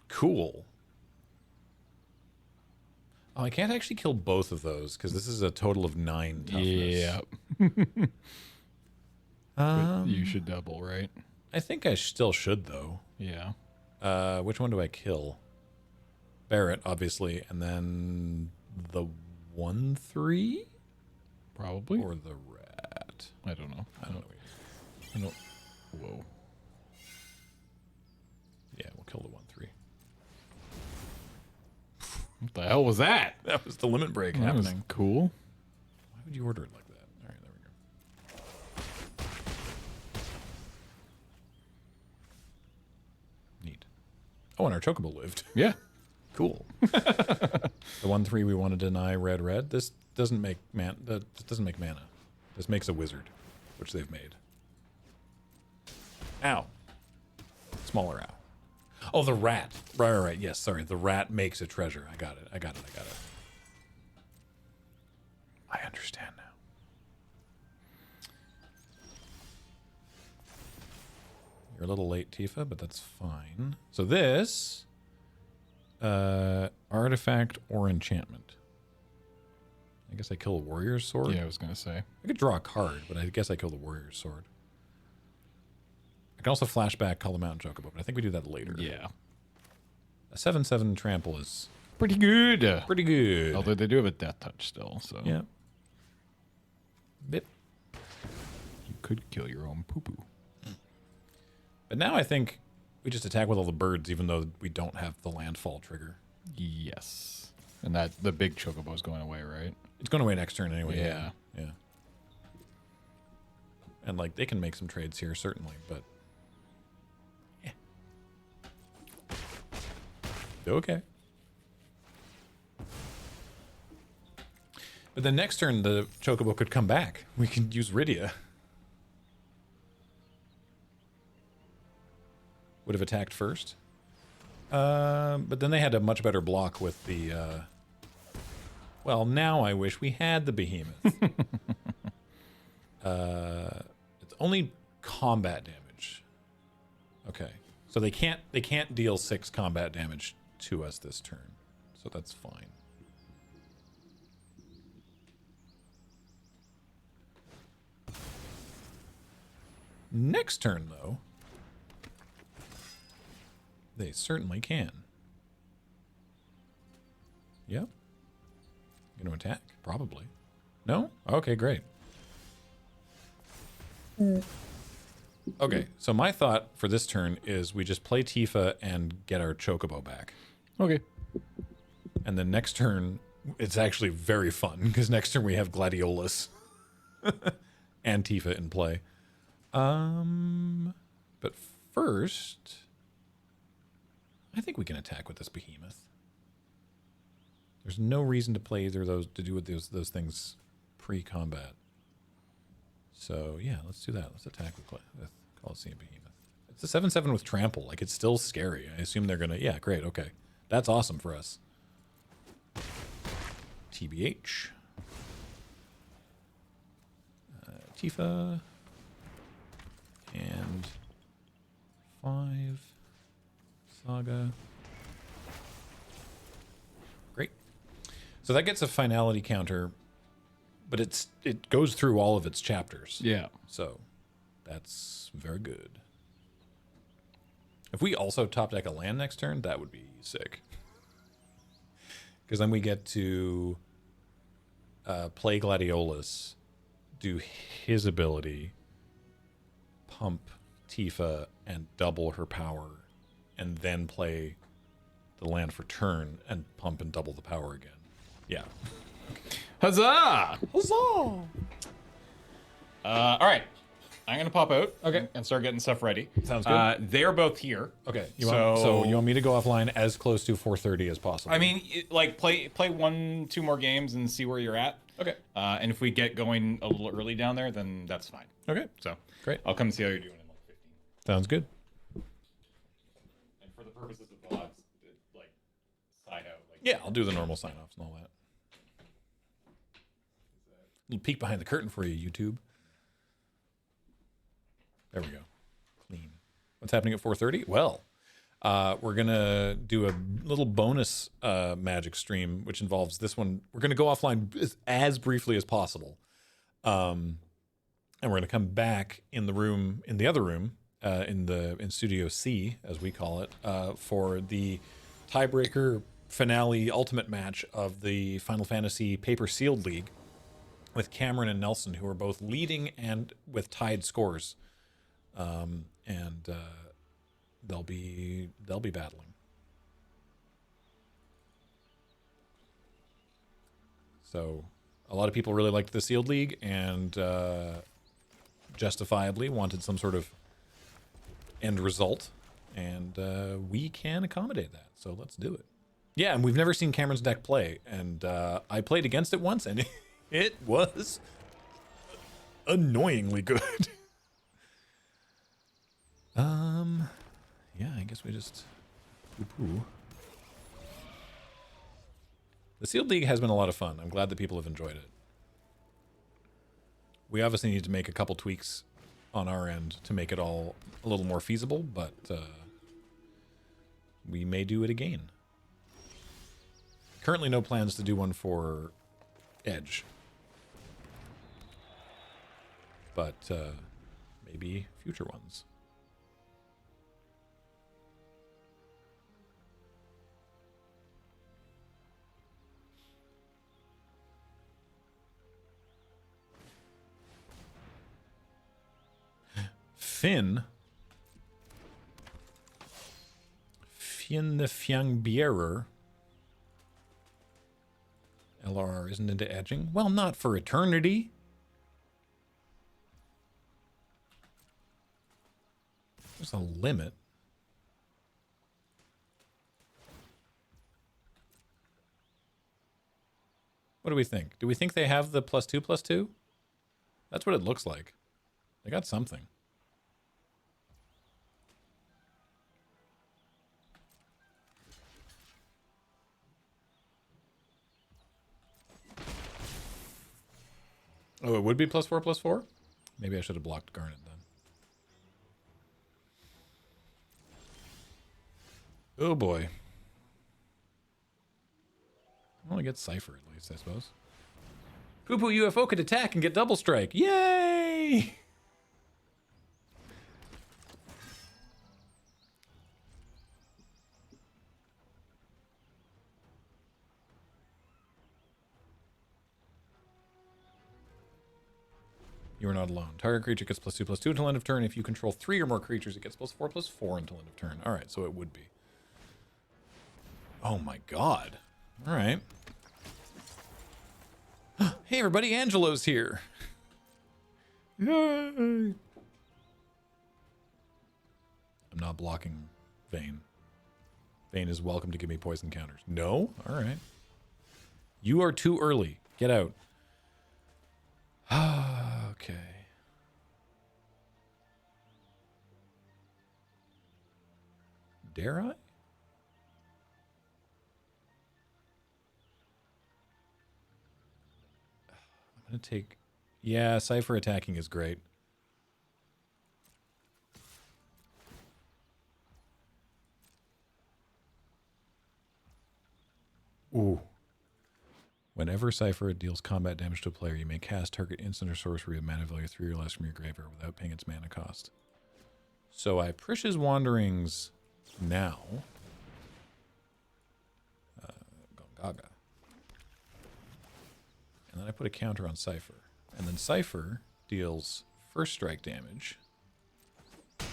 Cool. Oh, I can't actually kill both of those because this is a total of 9 toughness. Yeah. But you should double, right? I think I still should, though. Yeah. Which one do I kill? Barrett, obviously, and then the 1/3? Probably. Or the rat? I don't know. I don't know. I don't. Whoa. Yeah, we'll kill the 1/3. What the hell was that? That was the limit break That was happening. cool. Why would you order it like that? All right, there we go. Neat. Oh, and our Chocobo lived. Yeah. Cool. The 1/3 we want to deny red. This doesn't make This doesn't make mana. This makes a wizard, which they've made. Ow. Smaller ow. Oh, the rat. Right. Yes, sorry. The rat makes a treasure. I got it. I understand now. You're a little late, Tifa, but that's fine. So this, artifact or enchantment. I guess I kill a warrior's sword. Yeah, I was going to say. I could draw a card, but I guess I kill the warrior's sword. I can also flashback Call the Mountain Chocobo, but I think we do that later. Yeah. A 7/7 trample is Pretty good. pretty good. Although they do have a death touch still, so. Yeah. Bip. You could kill your own poo-poo. But now I think we just attack with all the birds, even though we don't have the landfall trigger. Yes. And that the big chocobo's going away, right? It's going away next turn anyway. Yeah. Yeah. And like they can make some trades here, certainly, but yeah. Okay. But then next turn, the Chocobo could come back. We can use Rydia. Would have attacked first. But then they had a much better block with the... Well, now I wish we had the Behemoth. It's only combat damage. Okay. So they can't deal 6 combat damage to us this turn. So that's fine. Next turn, though, they certainly can. Yep. Gonna attack? Probably. No? Okay, great. Okay, so my thought for this turn is we just play Tifa and get our Chocobo back. Okay. And then next turn, it's actually very fun, because next turn we have Gladiolus and Tifa in play. But first, I think we can attack with this Behemoth. There's no reason to play either of those, to do with those things pre-combat. So yeah, let's do that. Let's attack with Colosseum Behemoth. It's a 7/7 with trample. Like, it's still scary. I assume they're gonna. Yeah, great. Okay, that's awesome for us. TBH. Tifa. And 5 Saga. Great. So that gets a finality counter, but it goes through all of its chapters. Yeah. So that's very good. If we also top deck a land next turn, that would be sick. Because then we get to play Gladiolus, do his ability, pump Tifa, and double her power, and then play the land for turn and pump and double the power again. Yeah. Huzzah! Huzzah! All right. I'm going to pop out. Okay. And start getting stuff ready. Sounds good. They're both here. Okay. So You want me to go offline as close to 4:30 as possible? I mean, play 1-2 more games and see where you're at. Okay. And if we get going a little early down there, then that's fine. Okay. So Great. I'll come see how you're doing in like 15. Sounds good. And for the purposes of VODs, like side out. Like, Yeah, I'll do the normal sign-offs and all that. Little peek behind the curtain for you, YouTube. There we go. Clean. What's happening at 4:30? Well, we're going to do a little bonus Magic stream, which involves this one. We're going to go offline as briefly as possible. And we're going to come back in the room, in the other room, in Studio C, as we call it, for the tiebreaker finale ultimate match of the Final Fantasy Paper Sealed League with Cameron and Nelson, who are both leading and with tied scores. They'll be battling. So a lot of people really liked the Sealed League and justifiably wanted some sort of end result, and we can accommodate that. So let's do it. Yeah, and we've never seen Cameron's deck play, and I played against it once, and it was annoyingly good. Yeah, I guess we just poo-poo. The Sealed League has been a lot of fun. I'm glad that people have enjoyed it. We obviously need to make a couple tweaks on our end to make it all a little more feasible, but we may do it again. Currently no plans to do one for Edge. But maybe future ones. Finn the Fjangbearer. LRR isn't into edging? Well, not for eternity. There's a limit. What do we think? Do we think they have the +2/+2? That's what it looks like. They got something. Oh, it would be +4/+4? Maybe I should have blocked Garnet then. Oh boy. I want to get Cypher at least, I suppose. Poo Poo UFO could attack and get double strike. Yay! You are not alone. Target creature gets +2/+2 until end of turn. If you control 3 or more creatures, it gets +4/+4 until end of turn. All right, so it would be. Oh my god. All right. Hey everybody, Angelo's here. Yay! I'm not blocking Vayne. Vayne is welcome to give me poison counters. No? All right. You are too early. Get out. Okay. Dare I? I'm going to take... Yeah, Cypher attacking is great. Ooh. Whenever Cypher deals combat damage to a player, you may cast target instant or sorcery with mana value 3 or less from your graveyard without paying its mana cost. So I Prish's Wanderings now. Gongaga. And then I put a counter on Cypher. And then Cypher deals first strike damage. And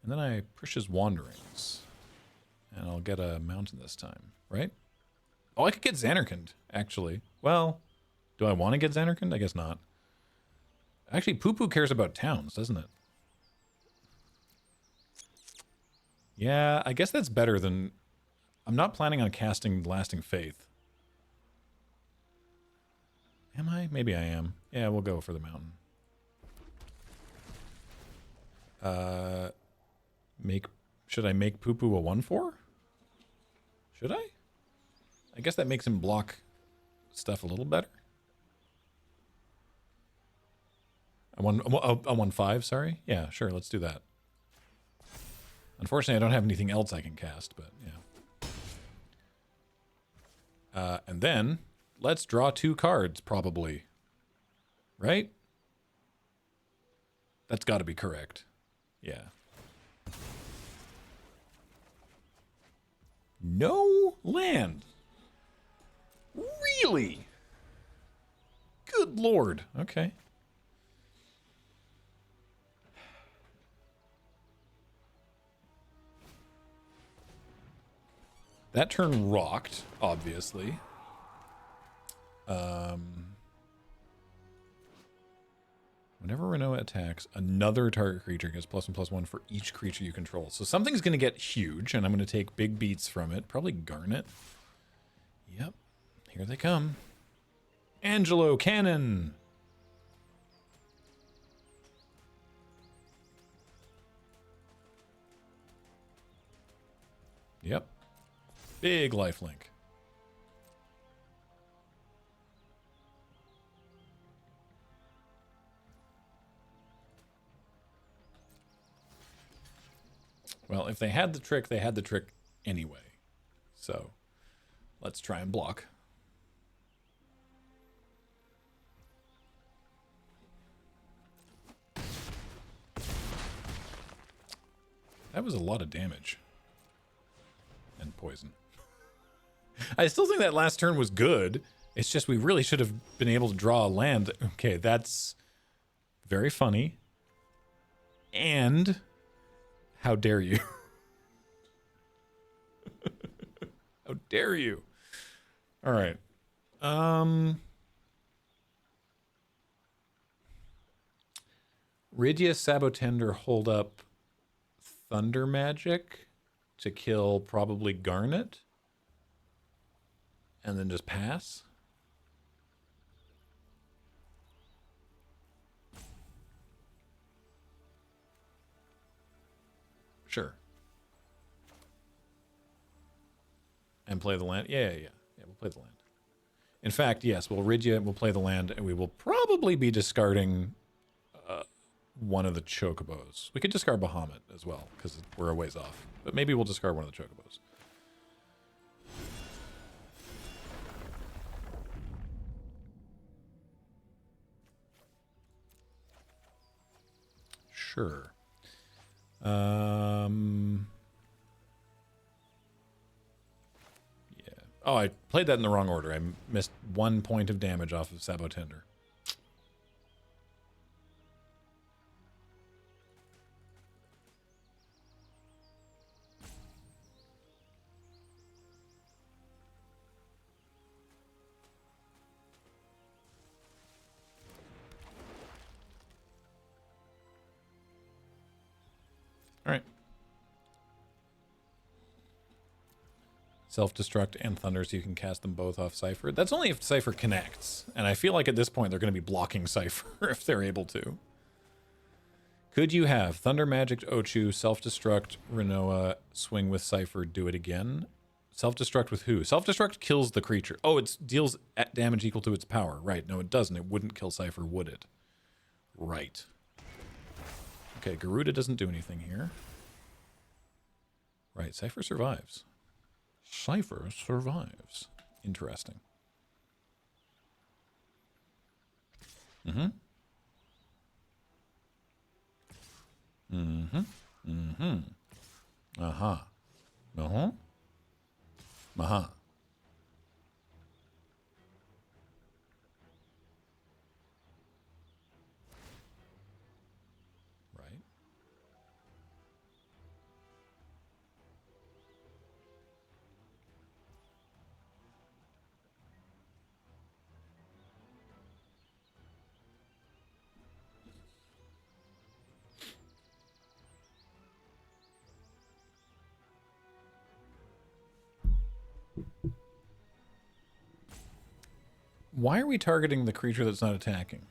then I Prish's Wanderings. And I'll get a mountain this time, right? Oh, I could get Xanarkand, actually. Well, do I want to get Xanarkand? I guess not. Actually, Poo Poo cares about towns, doesn't it? Yeah, I guess that's better than... I'm not planning on casting Lasting Faith. Am I? Maybe I am. Yeah, we'll go for the mountain. Should I make Poo Poo a 1/4? Should I? I guess that makes him block stuff a little better. A 1/5, sorry. Yeah, sure, let's do that. Unfortunately, I don't have anything else I can cast, but yeah. And then let's draw 2 cards, probably. Right? That's got to be correct. Yeah. No land. Really? Good lord. Okay. That turn rocked, obviously. Whenever Renoa attacks, another target creature gets +1/+1 for each creature you control. So something's going to get huge, and I'm going to take big beats from it. Probably Garnet. Yep. Here they come. Angelo Cannon! Yep. Big lifelink. Well, if they had the trick, they had the trick anyway. So, let's try and block. That was a lot of damage. And poison. I still think that last turn was good. It's just we really should have been able to draw a land. Okay, that's very funny. And how dare you? How dare you? All right. Rydia Sabotender hold up Thunder Magic to kill probably Garnet. and then just pass. Sure. And play the land. Yeah, we'll play the land. In fact, yes, we'll rid you, we'll play the land, and we will probably be discarding one of the chocobos. We could discard Bahamut as well, because we're a ways off. But maybe we'll discard one of the chocobos. Sure. Yeah. Oh, I played that in the wrong order. I missed 1 point of damage off of Sabotender. All right. Self-destruct and thunder, so you can cast them both off Cypher. That's only if Cypher connects. And I feel like at this point they're going to be blocking Cypher if they're able to. Could you have Thunder Magic Ochu, self-destruct Rinoa, swing with Cypher, do it again? Self-destruct with who? Self-destruct kills the creature. Oh, it deals damage equal to its power. Right. No, it doesn't. It wouldn't kill Cypher, would it? Right. Okay, Garuda doesn't do anything here. Right, Cypher survives. Cypher survives. Interesting. Mm-hmm. Mm-hmm. Mm-hmm. Uh-huh. Uh-huh. Uh-huh. Right. Why are we targeting the creature that's not attacking?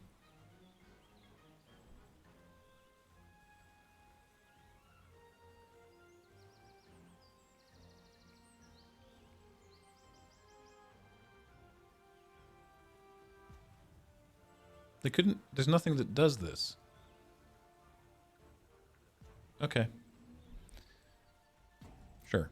They couldn't... There's nothing that does this. Okay. Sure.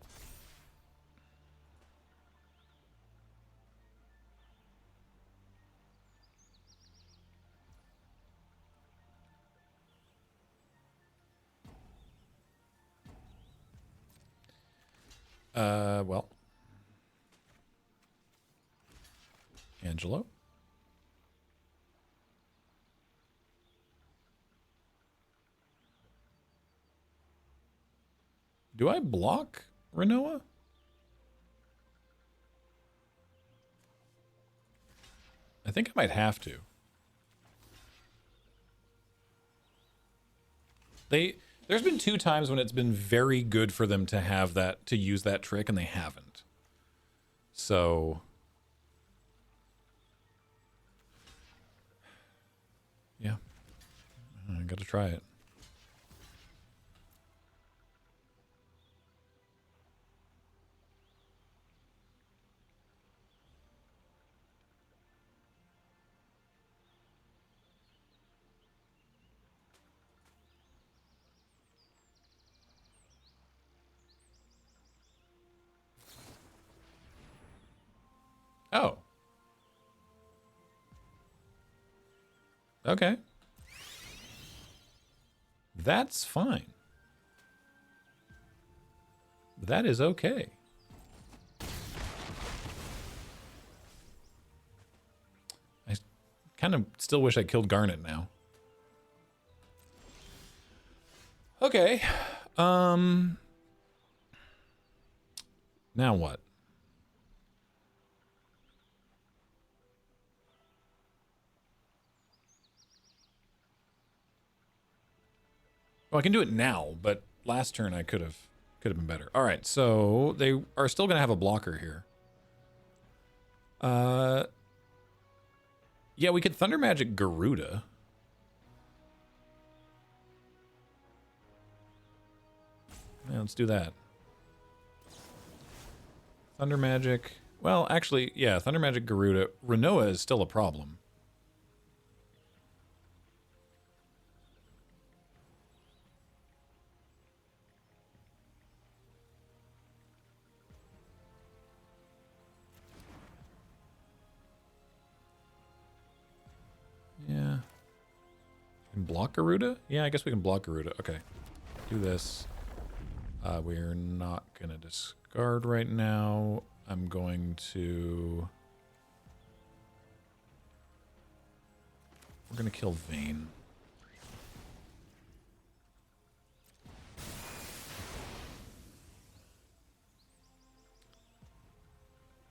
Well. Angelo? Do I block Rinoa? I think I might have to. There's been 2 times when it's been very good for them to have that, to use that trick, and they haven't. So... yeah. I gotta try it. Oh. Okay. That's fine. That is okay. I kind of still wish I killed Garnet now. Okay. Now what? Well, I can do it now, but last turn I could have been better. All right, so they are still going to have a blocker here. Yeah, we could Thunder Magic Garuda. Yeah, let's do that. Thunder Magic. Well, actually, yeah, Thunder Magic Garuda. Renoa is still a problem. Yeah. Can block Garuda? Yeah, I guess we can block Garuda. Okay. Do this. We're not going to discard right now. I'm going to... We're going to kill Vayne.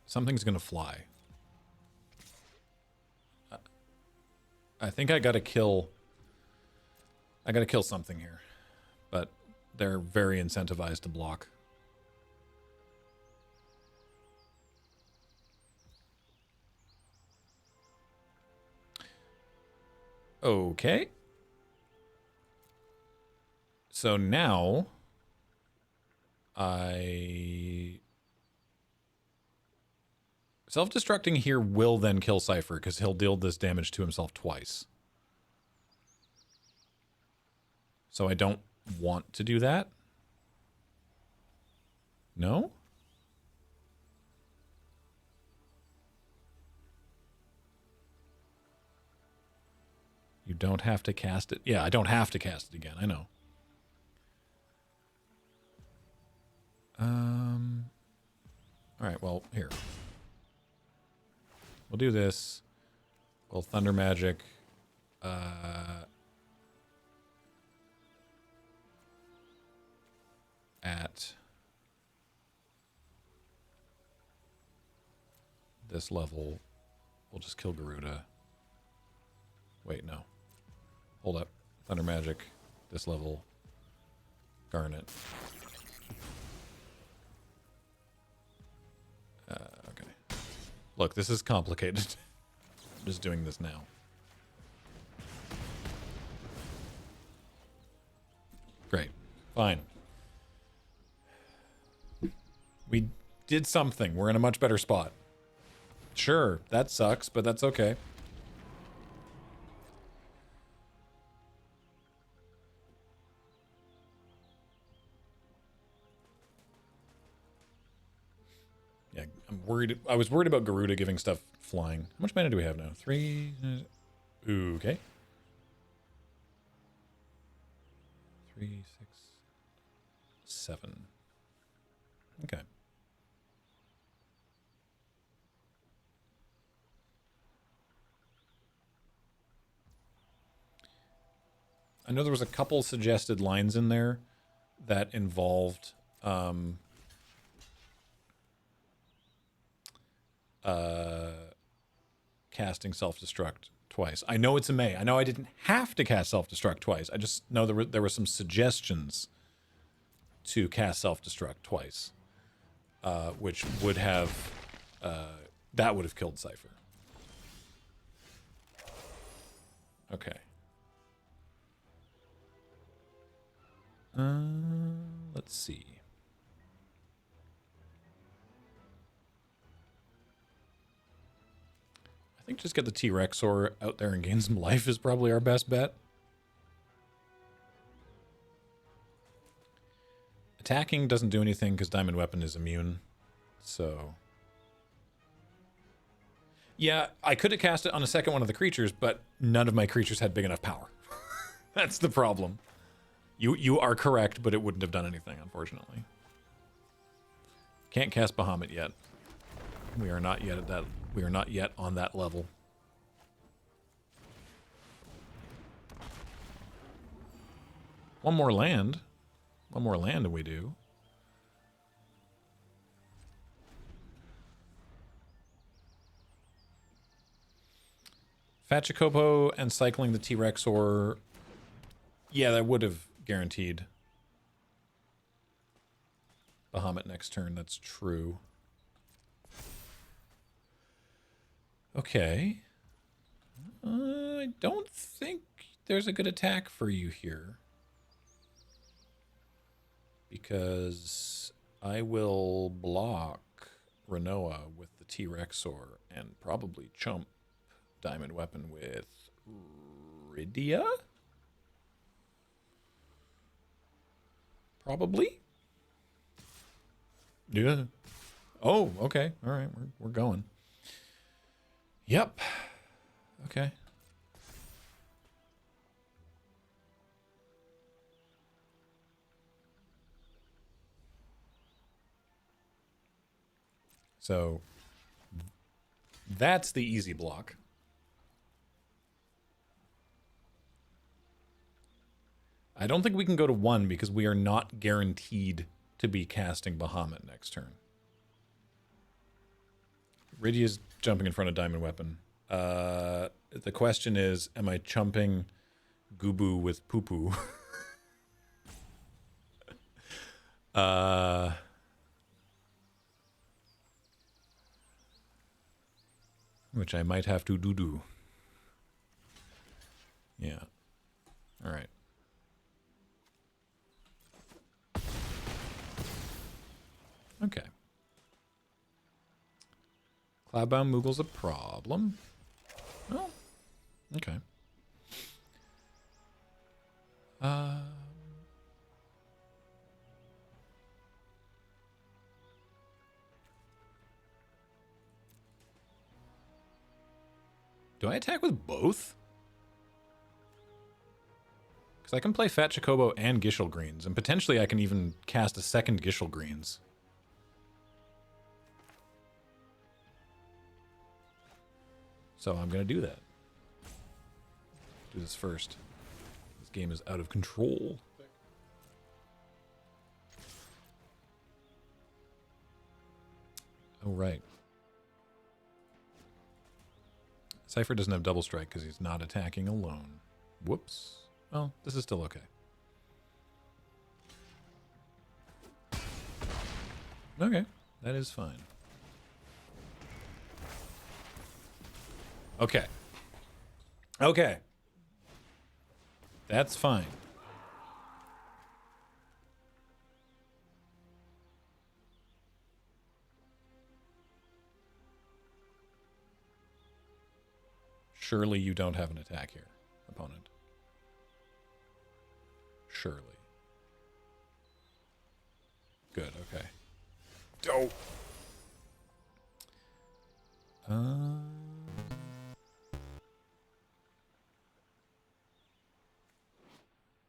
Something's going to fly. I think I got to kill... I got to kill something here. But they're very incentivized to block. Okay. So now self-destructing here will then kill Cypher because he'll deal this damage to himself twice. So I don't want to do that. No? You don't have to cast it. Yeah, I don't have to cast it again. I know. All right, well, here. We'll do this. We'll Thunder Magic. At this level, we'll just kill Garuda. Wait, no. Hold up. Thunder Magic. This level. Garnet. Okay. Look, this is complicated. I'm just doing this now. Great. Fine. We did something. We're in a much better spot. Sure, that sucks, but that's okay. Yeah, I'm worried. I was worried about Garuda giving stuff flying. How much mana do we have now? 3. Okay. 3, 6, 7. Okay. I know there was a couple suggested lines in there that involved casting self-destruct twice. I know it's a May. I know I didn't have to cast self-destruct twice. I just know there were some suggestions to cast self-destruct twice, which would have that would have killed Cypher. Okay. Let's see. I think just get the T-Rexor out there and gain some life is probably our best bet. Attacking doesn't do anything because Diamond Weapon is immune. So... yeah, I could have cast it on a second one of the creatures, but none of my creatures had big enough power. That's the problem. You are correct, but it wouldn't have done anything, unfortunately. Can't cast Bahamut yet. We are not yet at that. We are not yet on that level. One more land. One more land and we do. Fat Chocobo and cycling the T-Rexor. Yeah, that would have guaranteed Bahamut next turn. That's true. Okay. I don't think there's a good attack for you here. Because I will block Renoa with the T-Rexor and probably chump Diamond Weapon with Rydia? Probably? Yeah. Oh, okay. All right. We're going. Yep. Okay. So that's the easy block. I don't think we can go to 1 because we are not guaranteed to be casting Bahamut next turn. Rydia's jumping in front of Diamond Weapon. The question is, am I chumping Gubu with Poo Poo? Which I might have to do. Yeah. All right. Okay. Cloudbound Moogle's a problem. Oh, okay. Do I attack with both? Because I can play Fat Chocobo and Gishel Greens, and potentially I can even cast a second Gishel Greens. So I'm going to do that. Do this first. This game is out of control. Oh, right. Cypher doesn't have double strike because he's not attacking alone. Whoops. Well, this is still okay. Okay, that is fine. Okay. Okay. That's fine. Surely you don't have an attack here, opponent. Surely. Good, okay. Dope.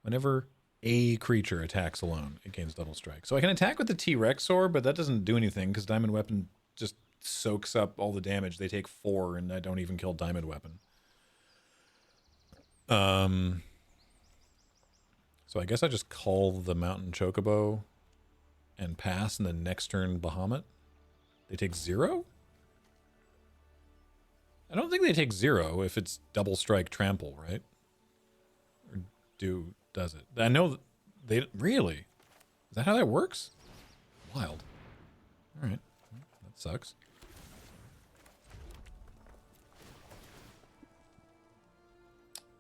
Whenever a creature attacks alone, it gains double strike. So I can attack with the T-Rexor, but that doesn't do anything because Diamond Weapon just soaks up all the damage. They take 4, and I don't even kill Diamond Weapon. So I guess I just call the Mountain Chocobo and pass, and then next turn Bahamut. They take 0? I don't think they take 0 if it's double strike trample, right? Or does it? I know they really. Is that how that works? Wild. All right, that sucks.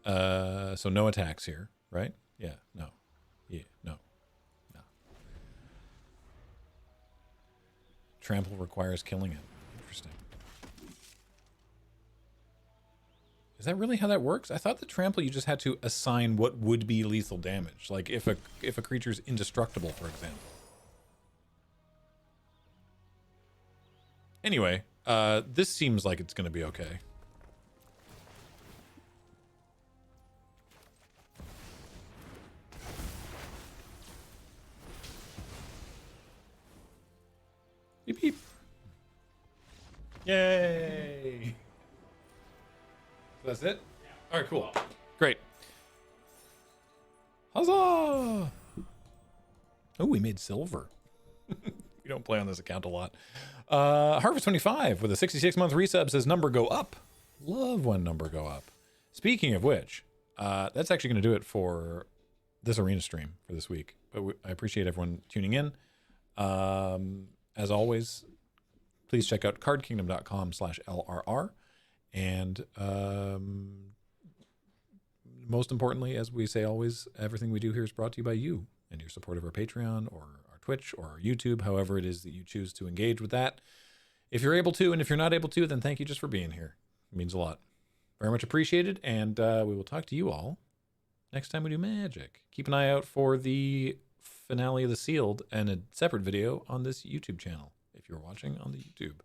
So no attacks here, right? Yeah, no. Yeah, no. No. Trample requires killing it. Interesting. Is that really how that works? I thought the trample you just had to assign what would be lethal damage. Like if a creature's indestructible, for example. Anyway, this seems like it's going to be okay. Beep beep. Yay! So that's it? All right, cool. Great. Huzzah! Oh, we made silver. We don't play on this account a lot. Harvest 25 with a 66-month resub says number go up. Love when number go up. Speaking of which, that's actually going to do it for this arena stream for this week. But I appreciate everyone tuning in. As always, please check out cardkingdom.com/LRR. And most importantly, as we say always, everything we do here is brought to you by you and your support of our Patreon or our Twitch or our YouTube, however it is that you choose to engage with that. If you're able to, and if you're not able to, then thank you just for being here. It means a lot. Very much appreciated, and we will talk to you all next time we do Magic. Keep an eye out for the finale of The Sealed and a separate video on this YouTube channel if you're watching on the YouTube.